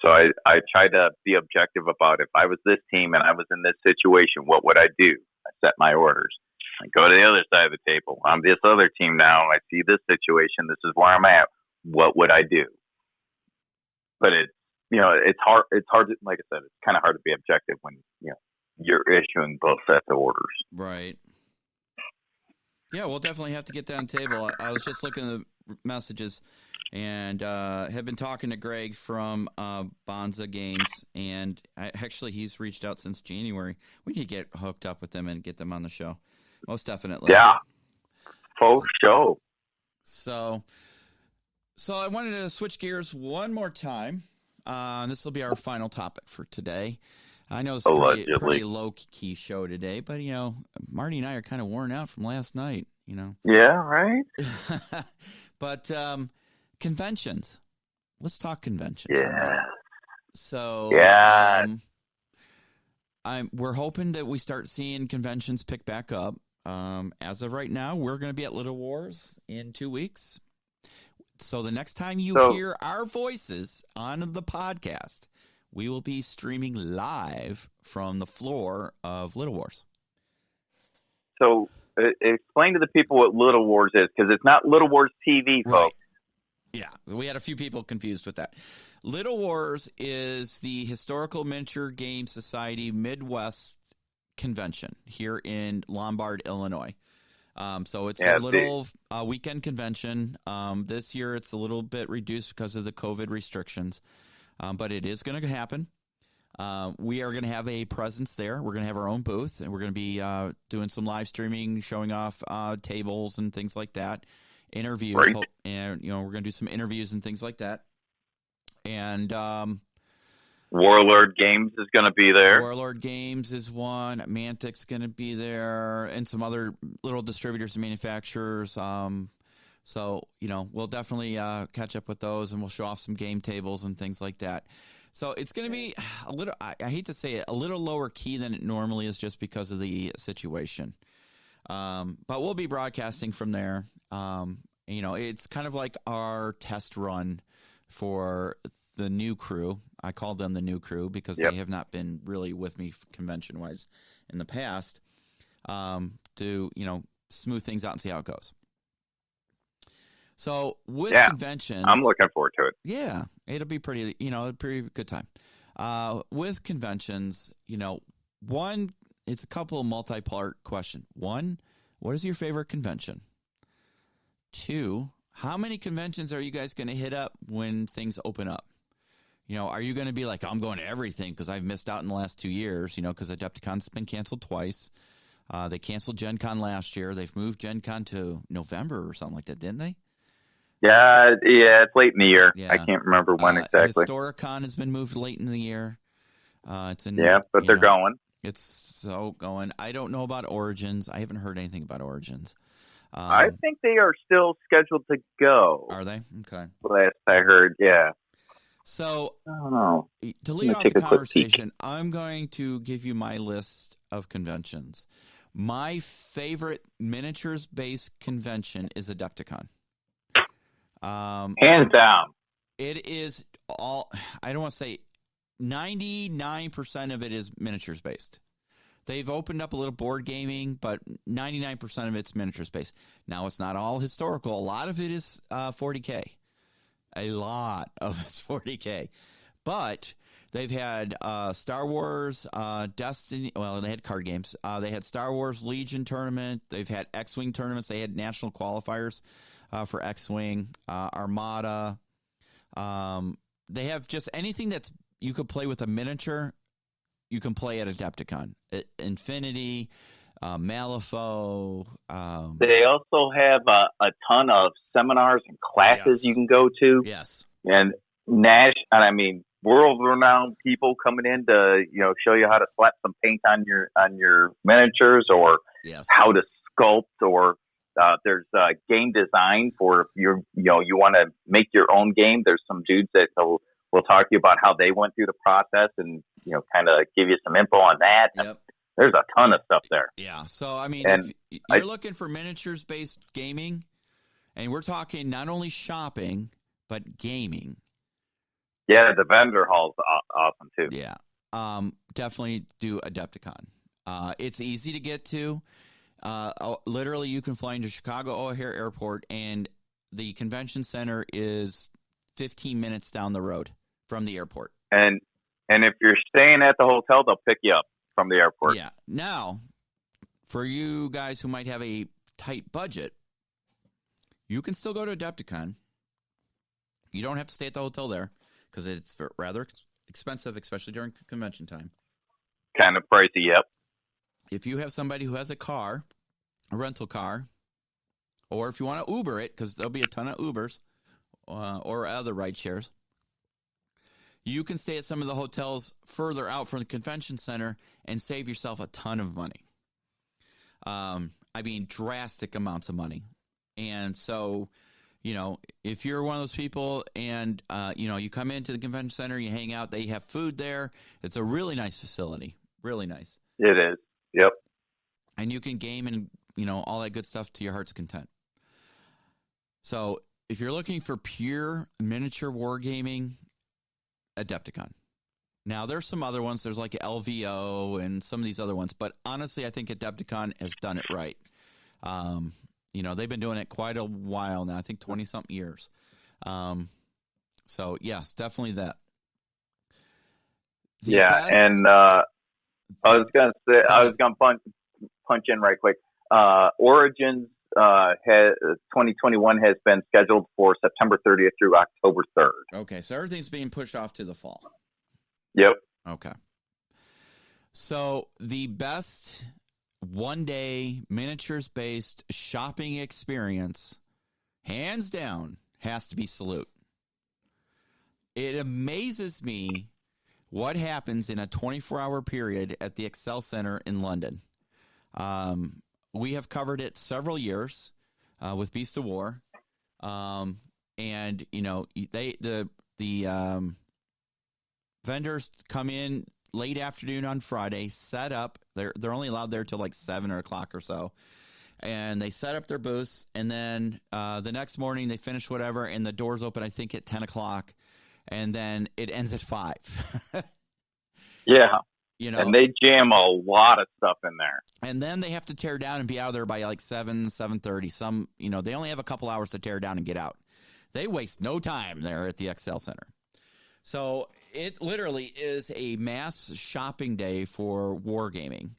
So I try to be objective about, if I was this team and I was in this situation, what would I do? I set my orders. Go to the other side of the table. I'm this other team now. I see this situation. This is where I'm at. What would I do? But it's hard. It's hard. Like I said, it's kind of hard to be objective when you're issuing both sets of orders. Right. Yeah, we'll definitely have to get that on the table. I was just looking at the messages and have been talking to Greg from Bonza Games, and he's reached out since January. We need to get hooked up with them and get them on the show. Most definitely. Yeah. Full show. So I wanted to switch gears one more time. This will be our final topic for today. I know it's a pretty low-key show today, but, Marty and I are kind of worn out from last night, Yeah, right? But conventions. Let's talk conventions. Yeah. So yeah. We're hoping that we start seeing conventions pick back up. As of right now, we're going to be at Little Wars in 2 weeks. So the next time you hear our voices on the podcast, we will be streaming live from the floor of Little Wars. So explain to the people what Little Wars is, because it's not Little Wars TV, folks. Right. Yeah, we had a few people confused with that. Little Wars is the Historical Miniature Game Society Midwest Convention here in Lombard, Illinois. So it's a little weekend convention. This year it's a little bit reduced because of the COVID restrictions, but it is going to happen. We are going to have a presence there. We're going to have our own booth, and we're going to be doing some live streaming, showing off tables and things like that, interviews, right. And we're going to do some interviews and things like that. And Warlord Games is going to be there. Warlord Games is one. Mantic's going to be there, and some other little distributors and manufacturers. So we'll definitely catch up with those, and we'll show off some game tables and things like that. So it's going to be a little, I hate to say it, a little lower key than it normally is just because of the situation. But we'll be broadcasting from there. It's kind of like our test run for the new crew. I call them the new crew because they have not been really with me convention-wise in the past to, smooth things out and see how it goes. So with conventions, I'm looking forward to it. Yeah, it'll be pretty good time. With conventions, one, it's a couple of multi-part question. One, what is your favorite convention? Two, how many conventions are you guys going to hit up when things open up? Are you going to be like, I'm going to everything because I've missed out in the last 2 years, because Adepticon's been canceled twice. They canceled Gen Con last year. They've moved Gen Con to November or something like that, didn't they? Yeah, it's late in the year. Yeah. I can't remember when exactly. Historicon has been moved late in the year. But they're going. It's so going. I don't know about Origins. I haven't heard anything about Origins. I think they are still scheduled to go. Are they? Okay. Last I heard, yeah. So, to lead off the conversation, I'm going to give you my list of conventions. My favorite miniatures-based convention is Adepticon. Hands down. It is all, I don't want to say 99% of it is miniatures based. They've opened up a little board gaming, but 99% of it's miniatures based. Now, it's not all historical. A lot of it is 40K. A lot of it's 40K. But they've had Star Wars, Destiny. Well, they had card games. They had Star Wars Legion tournament. They've had X-Wing tournaments. They had national qualifiers for X-Wing, Armada. They have just anything that's you could play with a miniature. You can play at Adepticon. Infinity, Malifaux. They also have a ton of seminars and classes you can go to. Yes. And world-renowned people coming in to show you how to slap some paint on your miniatures, or how to sculpt, or there's game design for if you want to make your own game. There's some dudes that will talk to you about how they went through the process and kind of give you some info on that. Yep. There's a ton of stuff there. Yeah. So if you're looking for miniatures based gaming, and we're talking not only shopping but gaming. Yeah, the vendor hall's awesome too. Yeah. Definitely do Adepticon. It's easy to get to. Literally, you can fly into Chicago O'Hare Airport, and the convention center is 15 minutes down the road from the airport. And if you're staying at the hotel, they'll pick you up from the airport. Yeah. Now, for you guys who might have a tight budget, you can still go to Adepticon. You don't have to stay at the hotel there because it's rather expensive, especially during convention time. Kind of pricey, yep. If you have somebody who has a car, a rental car, or if you want to Uber it, because there'll be a ton of Ubers or other ride shares, you can stay at some of the hotels further out from the convention center and save yourself a ton of money. I mean, drastic amounts of money. And so, if you're one of those people and, you come into the convention center, you hang out, they have food there. It's a really nice facility. Really nice. It is. Yep. And you can game and, all that good stuff to your heart's content. So if you're looking for pure miniature wargaming, Adepticon. Now, there's some other ones. There's like LVO and some of these other ones. But honestly, I think Adepticon has done it right. They've been doing it quite a while now. I think 20-something years. So, yes, definitely that. And I was going to say, I was going to punch in right quick. Origins 2021 has been scheduled for September 30th through October 3rd. Okay, so everything's being pushed off to the fall. Yep. Okay. So the best one-day miniatures-based shopping experience, hands down, has to be Salute. It amazes me what happens in a 24-hour period at the Excel Center in London. We have covered it several years with Beast of War, and the vendors come in late afternoon on Friday, set up. They're only allowed there till like 7 o'clock or so, and they set up their booths. And then the next morning they finish whatever, and the doors open I think at 10 o'clock, and then it ends at 5. Yeah. And they jam a lot of stuff in there. And then they have to tear down and be out of there by like 7:30. Some, they only have a couple hours to tear down and get out. They waste no time there at the XL Center. So it literally is a mass shopping day for wargaming.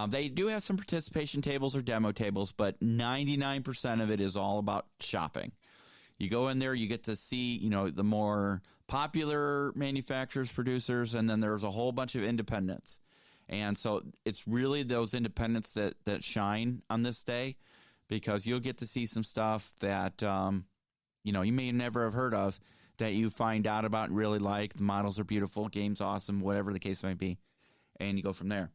They do have some participation tables or demo tables, but 99% of it is all about shopping. You go in there, you get to see, the more popular manufacturers, producers, and then there's a whole bunch of independents. And so it's really those independents that shine on this day, because you'll get to see some stuff that, you may never have heard of, that you find out about and really like. The models are beautiful, game's awesome, whatever the case might be. And you go from there.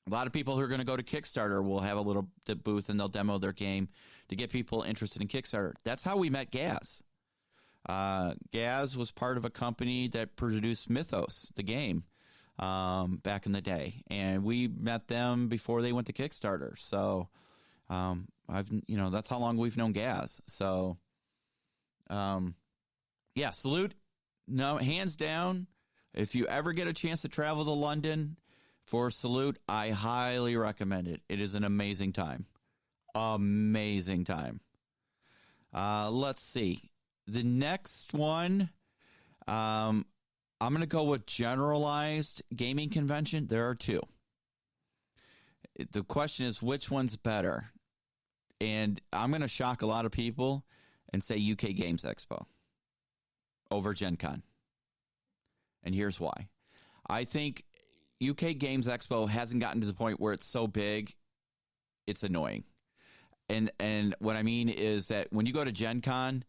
A lot of people who are going to go to Kickstarter will have a little booth and they'll demo their game to get people interested in Kickstarter. That's how we met Gaz. Gaz was part of a company that produced Mythos, the game, back in the day, and we met them before they went to Kickstarter. So, that's how long we've known Gaz. So, Salute. No, hands down. If you ever get a chance to travel to London for Salute, I highly recommend it. It is an amazing time. Amazing time. Let's see. The next one, I'm going to go with generalized gaming convention. There are two. The question is, which one's better? And I'm going to shock a lot of people and say UK Games Expo over Gen Con. And here's why. I think UK Games Expo hasn't gotten to the point where it's so big, it's annoying. And what I mean is that when you go to Gen Con,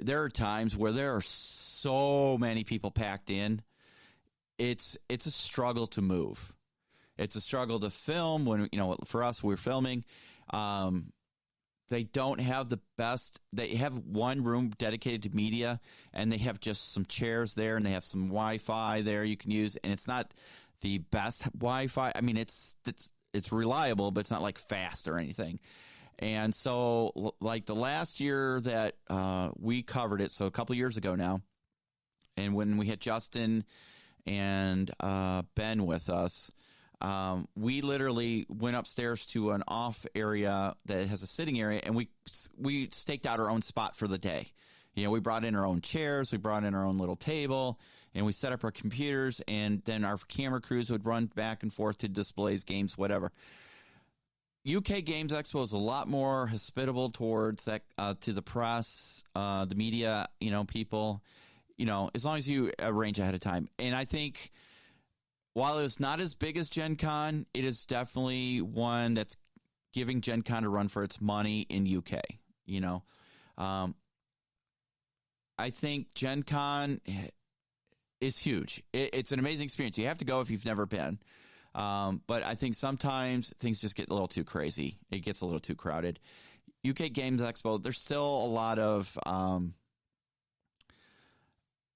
there are times where there are so many people packed in. It's a struggle to move. It's a struggle to film. When for us, we're filming. They don't have the best. They have one room dedicated to media, and they have just some chairs there, and they have some Wi-Fi there you can use. And it's not the best Wi-Fi. I mean, it's reliable, but it's not like fast or anything. And so, like the last year that we covered it, so a couple of years ago now, and when we had Justin and Ben with us, we literally went upstairs to an off area that has a sitting area, and we staked out our own spot for the day. We brought in our own chairs, we brought in our own little table, and we set up our computers, and then our camera crews would run back and forth to displays, games, whatever. UK Games Expo is a lot more hospitable towards that, to the press, the media, people, as long as you arrange ahead of time. And I think while it's not as big as Gen Con, it is definitely one that's giving Gen Con a run for its money in UK. I think Gen Con is huge. It's an amazing experience. You have to go if you've never been. But I think sometimes things just get a little too crazy. It gets a little too crowded. UK Games Expo, there's still a lot of,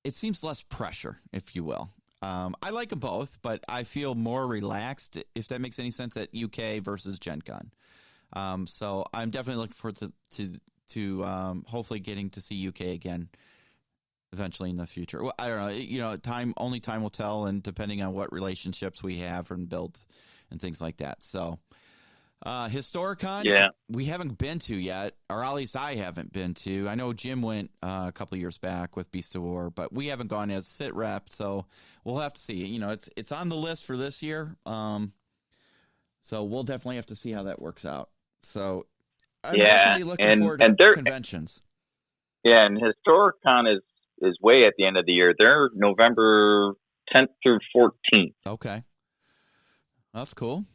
it seems less pressure, if you will. I like them both, but I feel more relaxed, if that makes any sense, at UK versus Gen Con. So I'm definitely looking forward to hopefully getting to see UK again eventually in the future. Well, I don't know. Only time will tell, and depending on what relationships we have and build and things like that. So, Historicon, we haven't been to yet, or at least I haven't been to. I know Jim went a couple of years back with Beast of War, but we haven't gone as sit rep, so we'll have to see. It's on the list for this year, so we'll definitely have to see how that works out. So, I'm definitely looking forward to conventions. Yeah, and Historicon is way at the end of the year. They're November 10th through 14th. Okay. That's cool.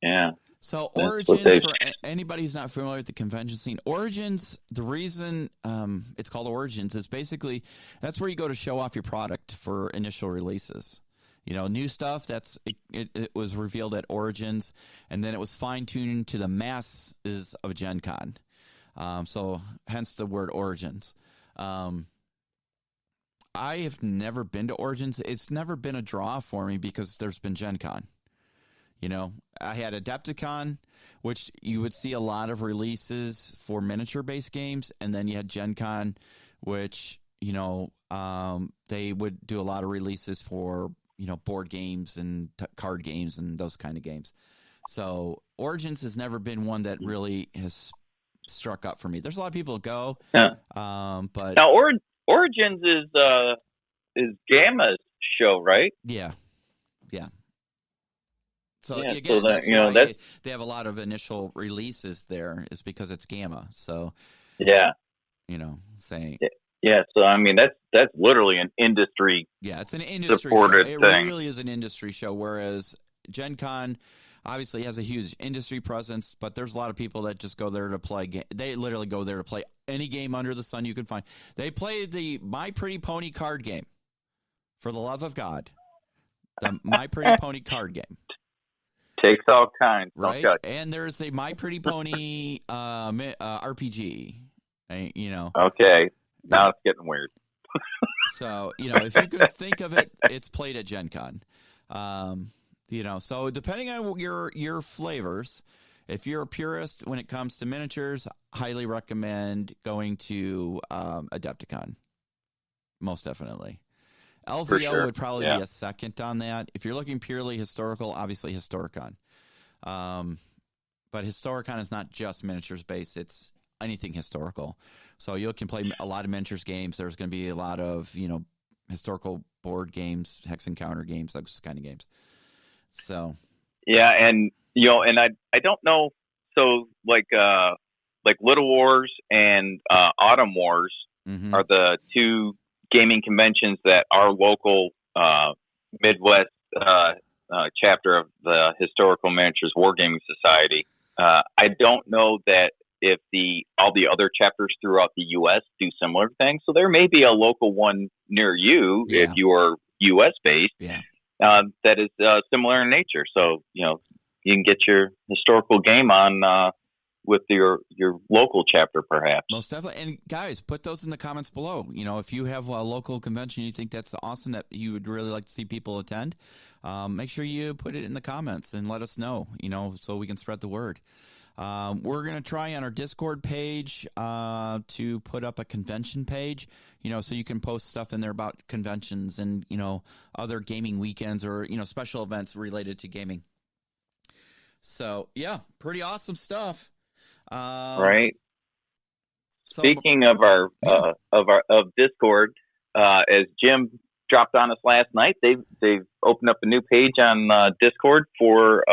Yeah. So Origins, for anybody who's not familiar with the convention scene, Origins, the reason it's called Origins is basically that's where you go to show off your product for initial releases. New stuff it was revealed at Origins, and then it was fine-tuned to the masses of Gen Con. So hence the word Origins. I have never been to Origins. It's never been a draw for me because there's been Gen Con. I had Adepticon, which you would see a lot of releases for miniature-based games, and then you had Gen Con, which, they would do a lot of releases for, board games and card games and those kind of games. So Origins has never been one that really has struck up for me. There's a lot of people who go, but now Origins is Gamma's show, right? Yeah. So yeah, again, so that's why they have a lot of initial releases there, is because it's Gamma. So saying so I mean that's literally an industry. Yeah, it's an industry supported show. thing. It really is an industry show. Whereas Gen Con obviously has a huge industry presence, but there's a lot of people that just go there to play. They literally go there to play any game under the sun you can find. They play the My Pretty Pony card game. For the love of God, the My Pretty Pony card game. Takes all kinds, right? And there's the My Pretty Pony RPG. Okay, now it's getting weird. So if you could think of it, it's played at Gen Con. So depending on your flavors, if you're a purist when it comes to miniatures, highly recommend going to Adepticon. Most definitely. LVO would probably be a second on that. If you're looking purely historical, obviously Historicon. But Historicon is not just miniatures based, it's anything historical. So you can play a lot of miniatures games. There's going to be a lot of, historical board games, hex encounter games, those kind of games. So and I don't know, so like Little Wars and Autumn Wars are the two gaming conventions that our local Midwest chapter of the Historical Miniatures Wargaming Society. I don't know that if all the other chapters throughout the U.S. do similar things. So there may be a local one near you if you are U.S. based that is similar in nature. So you can get your historical game on with your local chapter, perhaps. Most definitely. And guys, put those in the comments below. If you have a local convention you think that's awesome, that you would really like to see people attend, make sure you put it in the comments and let us know, so we can spread the word. We're going to try on our Discord page to put up a convention page, so you can post stuff in there about conventions and, other gaming weekends or, special events related to gaming. So, yeah, pretty awesome stuff. Right. Speaking of our Discord, as Jim dropped on us last night, they've opened up a new page on Discord for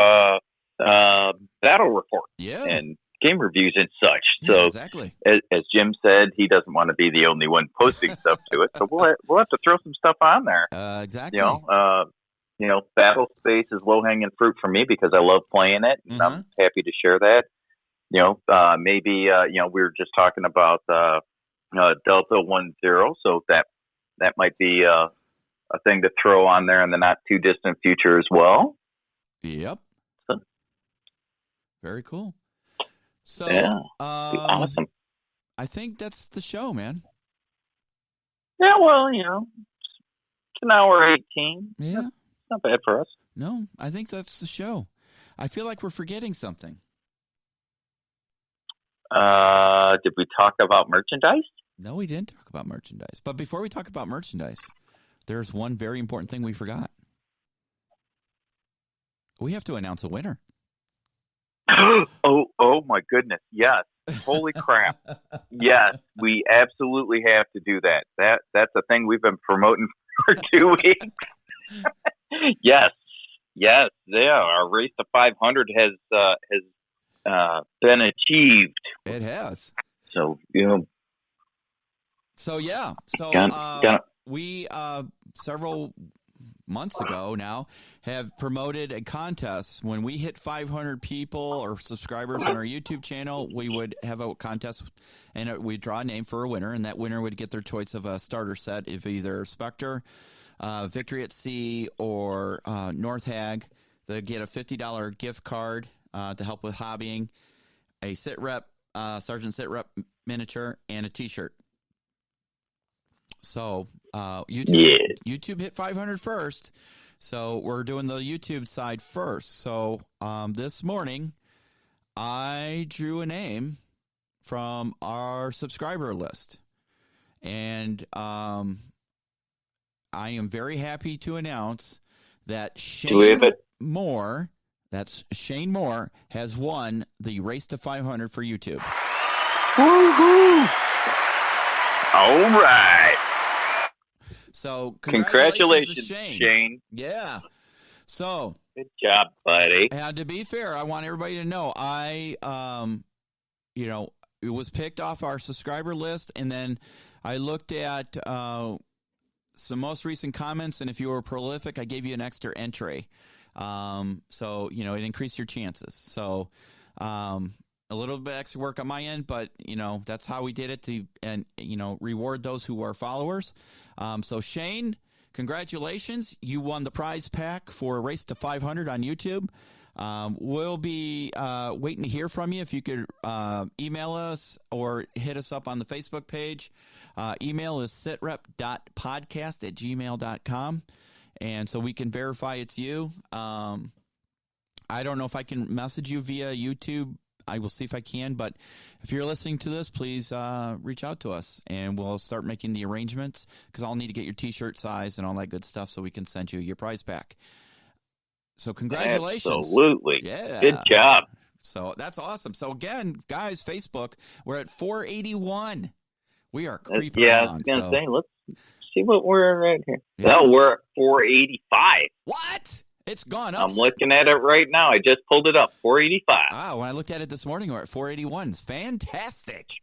battle report and game reviews and such. So exactly. As Jim said, he doesn't want to be the only one posting stuff to it. So we'll have to throw some stuff on there. Exactly. Battle Space is low hanging fruit for me because I love playing it. And I'm happy to share that. Maybe we were just talking about Delta 10, so that might be a thing to throw on there in the not too distant future as well. Yep. So, very cool. So awesome. I think that's the show, man. Yeah, well, it's an hour 18. Yeah, that's not bad for us. No, I think that's the show. I feel like we're forgetting something. Did we talk about merchandise? No, we didn't talk about merchandise. But before we talk about merchandise, there's one very important thing we forgot. We have to announce a winner. Oh my goodness. Yes. Holy crap. Yes, we absolutely have to do that. That's a thing we've been promoting for 2 weeks. Yes. Yeah, our race to 500 has been achieved. It has. So, So, yeah. So, we, several months ago now, have promoted a contest. When we hit 500 people or subscribers on our YouTube channel, we would have a contest, and we'd draw a name for a winner, and that winner would get their choice of a starter set of either Spectre, Victory at Sea, or North Hag. They get a $50 gift card to help with hobbying, a sit rep, Sergeant Sit Rep miniature, and a T-shirt. So YouTube hit 500 first, so we're doing the YouTube side first. So this morning, I drew a name from our subscriber list, and I am very happy to announce that Shane Moore. That's Shane Moore has won the Race to 500 for YouTube. Woo-hoo! All right. So congratulations to Shane. Yeah. So good job, buddy. And to be fair, I want everybody to know it was picked off our subscriber list, and then I looked at some most recent comments, and if you were prolific, I gave you an extra entry. So, it increased your chances. So, a little bit extra work on my end, but, that's how we did it and reward those who are followers. So Shane, congratulations. You won the prize pack for Race to 500 on YouTube. We'll be waiting to hear from you. If you could email us or hit us up on the Facebook page. Email is sitrep.podcast@gmail.com. And so we can verify it's you. I don't know if I can message you via YouTube. I will see if I can. But if you're listening to this, please reach out to us, and we'll start making the arrangements, because I'll need to get your T-shirt size and all that good stuff so we can send you your prize pack. So congratulations. Absolutely. Yeah. Good job. So that's awesome. So again, guys, Facebook, we're at 481. We are creeping I along. was going to say, let's see what we're at here. Yes. No, we're at 485. What? It's gone up. I'm looking at it right now. I just pulled it up. 485. When I looked at it this morning, we're at 481. It's fantastic.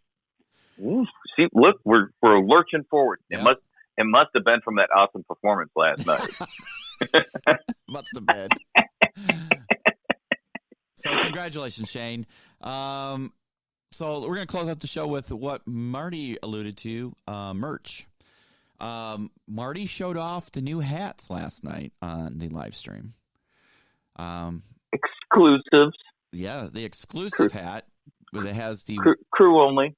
Ooh, see, look, we're lurching forward. Yep. It must have been from that awesome performance last night. Must have been. So congratulations, Shane. So we're going to close out the show with what Marty alluded to, merch. Marty showed off the new hats last night on the live stream. Exclusives. Yeah, the exclusive hat. It has the crew only.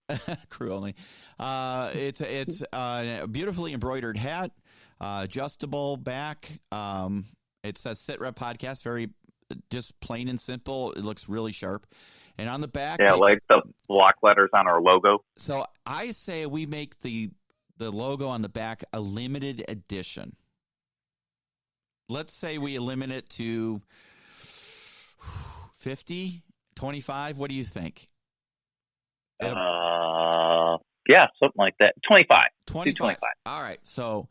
Crew only. It's a beautifully embroidered hat, adjustable back. It says Sit Rep Podcast, very just plain and simple. It looks really sharp. And on the back, yeah, like the block letters on our logo. So I say we make the logo on the back a limited edition. Let's say we limit it to 50, 25. What do you think? Yeah, something like that. 25. 25. All right. So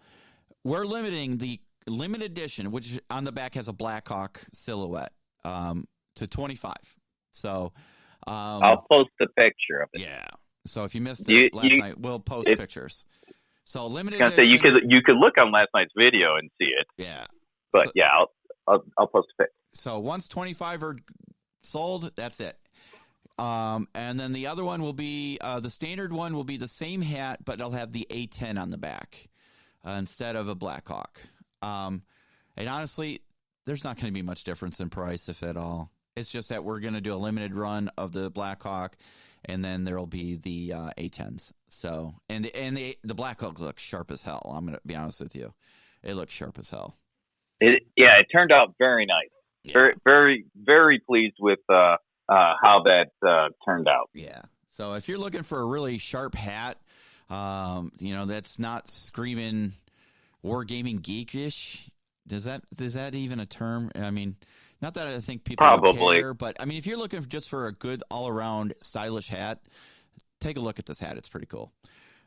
we're limiting the limited edition, which on the back has a Blackhawk silhouette, to 25. So I'll post a picture of it. Yeah. So if you missed it last night, we'll post pictures. So limited edition. Say you could look on last night's video and see it. Yeah. But so, yeah, I'll post a pic. So once 25 are sold, that's it. And then the other one will be the standard one will be the same hat, but it'll have the A10 on the back instead of a Blackhawk. And honestly, there's not going to be much difference in price, if at all. It's just that we're going to do a limited run of the Blackhawk, and then there'll be the A10s. So and the Blackhawk looks sharp as hell. I'm going to be honest with you, it looks sharp as hell. It turned out very nice. Yeah. Very, very, very pleased with how that turned out. Yeah. So if you're looking for a really sharp hat, that's not screaming wargaming geekish. Is that even a term? I mean, not that I think people probably care, but I mean, if you're looking just for a good all around stylish hat, take a look at this hat. It's pretty cool.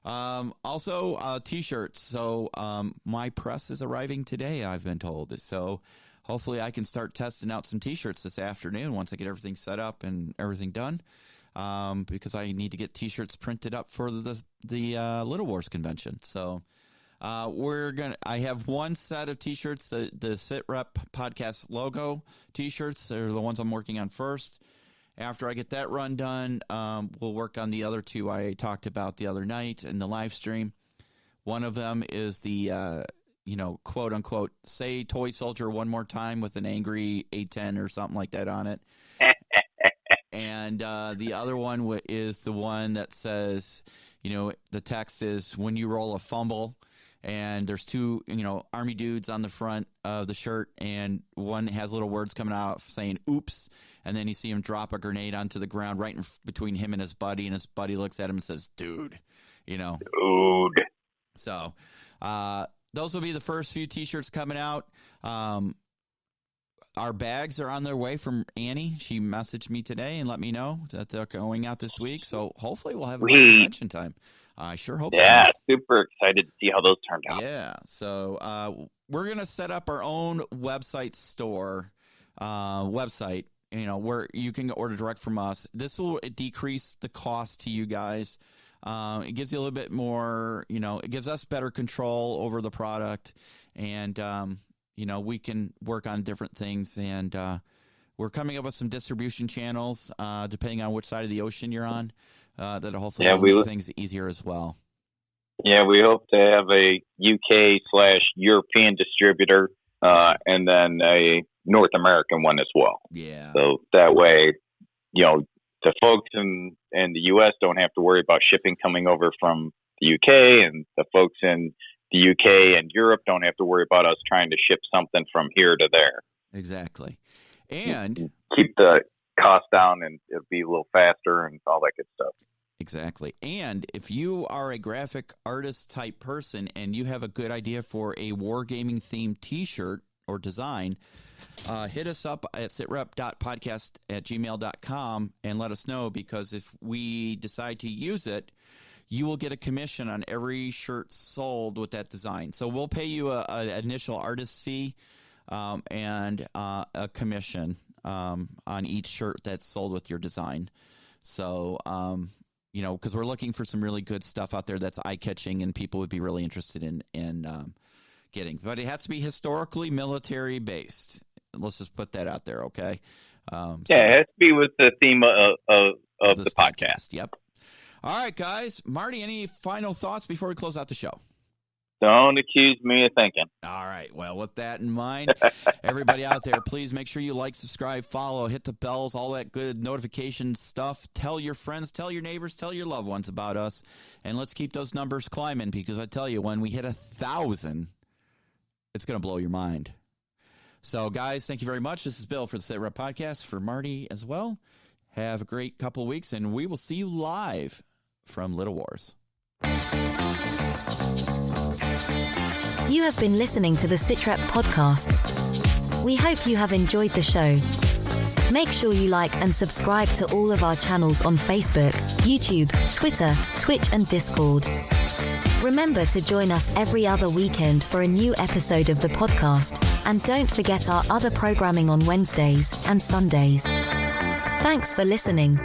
Also, T-shirts. So my press is arriving today, I've been told. So hopefully I can start testing out some T-shirts this afternoon once I get everything set up and everything done, because I need to get T-shirts printed up for the Little Wars convention. So I have one set of T-shirts, the Sit Rep podcast logo T-shirts. They're the ones I'm working on first. After I get that run done, we'll work on the other two I talked about the other night in the live stream. One of them is the, quote unquote, say toy soldier one more time with an angry A10 or something like that on it. And the other one is the one that says, the text is when you roll a fumble. And there's two, army dudes on the front of the shirt, and one has little words coming out saying "oops," and then you see him drop a grenade onto the ground right in between him and his buddy, and his buddy looks at him and says, "Dude," Dude. So those will be the first few T-shirts coming out. Our bags are on their way from Annie. She messaged me today and let me know that they're going out this week. So hopefully we'll have a convention time. I sure hope so. Yeah, super excited to see how those turned out. Yeah, so we're going to set up our own website store, where you can order direct from us. This will decrease the cost to you guys. It gives you a little bit more, it gives us better control over the product, and, we can work on different things, and we're coming up with some distribution channels, depending on which side of the ocean you're on. That'll hopefully make things easier as well. Yeah, we hope to have a UK/European distributor, and then a North American one as well. Yeah. So that way, the folks in the US don't have to worry about shipping coming over from the UK, and the folks in the UK and Europe don't have to worry about us trying to ship something from here to there. Exactly. And keep the cost down, and it'll be a little faster and all that good stuff. Exactly. And if you are a graphic artist type person and you have a good idea for a wargaming themed T-shirt or design, hit us up at sitrep.podcast@gmail.com and let us know, because if we decide to use it, you will get a commission on every shirt sold with that design. So we'll pay you an initial artist fee and a commission on each shirt that's sold with your design. So, because we're looking for some really good stuff out there that's eye-catching and people would be really interested in getting. But it has to be historically military-based. Let's just put that out there, okay? It has to be with the theme of the podcast. Yep. All right, guys. Marty, any final thoughts before we close out the show? Don't accuse me of thinking. All right. Well, with that in mind, everybody out there, please make sure you like, subscribe, follow, hit the bells, all that good notification stuff. Tell your friends, tell your neighbors, tell your loved ones about us. And let's keep those numbers climbing, because I tell you, when we hit 1,000, it's going to blow your mind. So, guys, thank you very much. This is Bill for the Sit Rep Podcast, for Marty as well. Have a great couple of weeks, and we will see you live from Little Wars. You have been listening to the SitRep Podcast. We hope you have enjoyed the show. Make sure you like and subscribe to all of our channels on Facebook, YouTube, Twitter, Twitch, and Discord. Remember to join us every other weekend for a new episode of the podcast, and don't forget our other programming on Wednesdays and Sundays. Thanks for listening.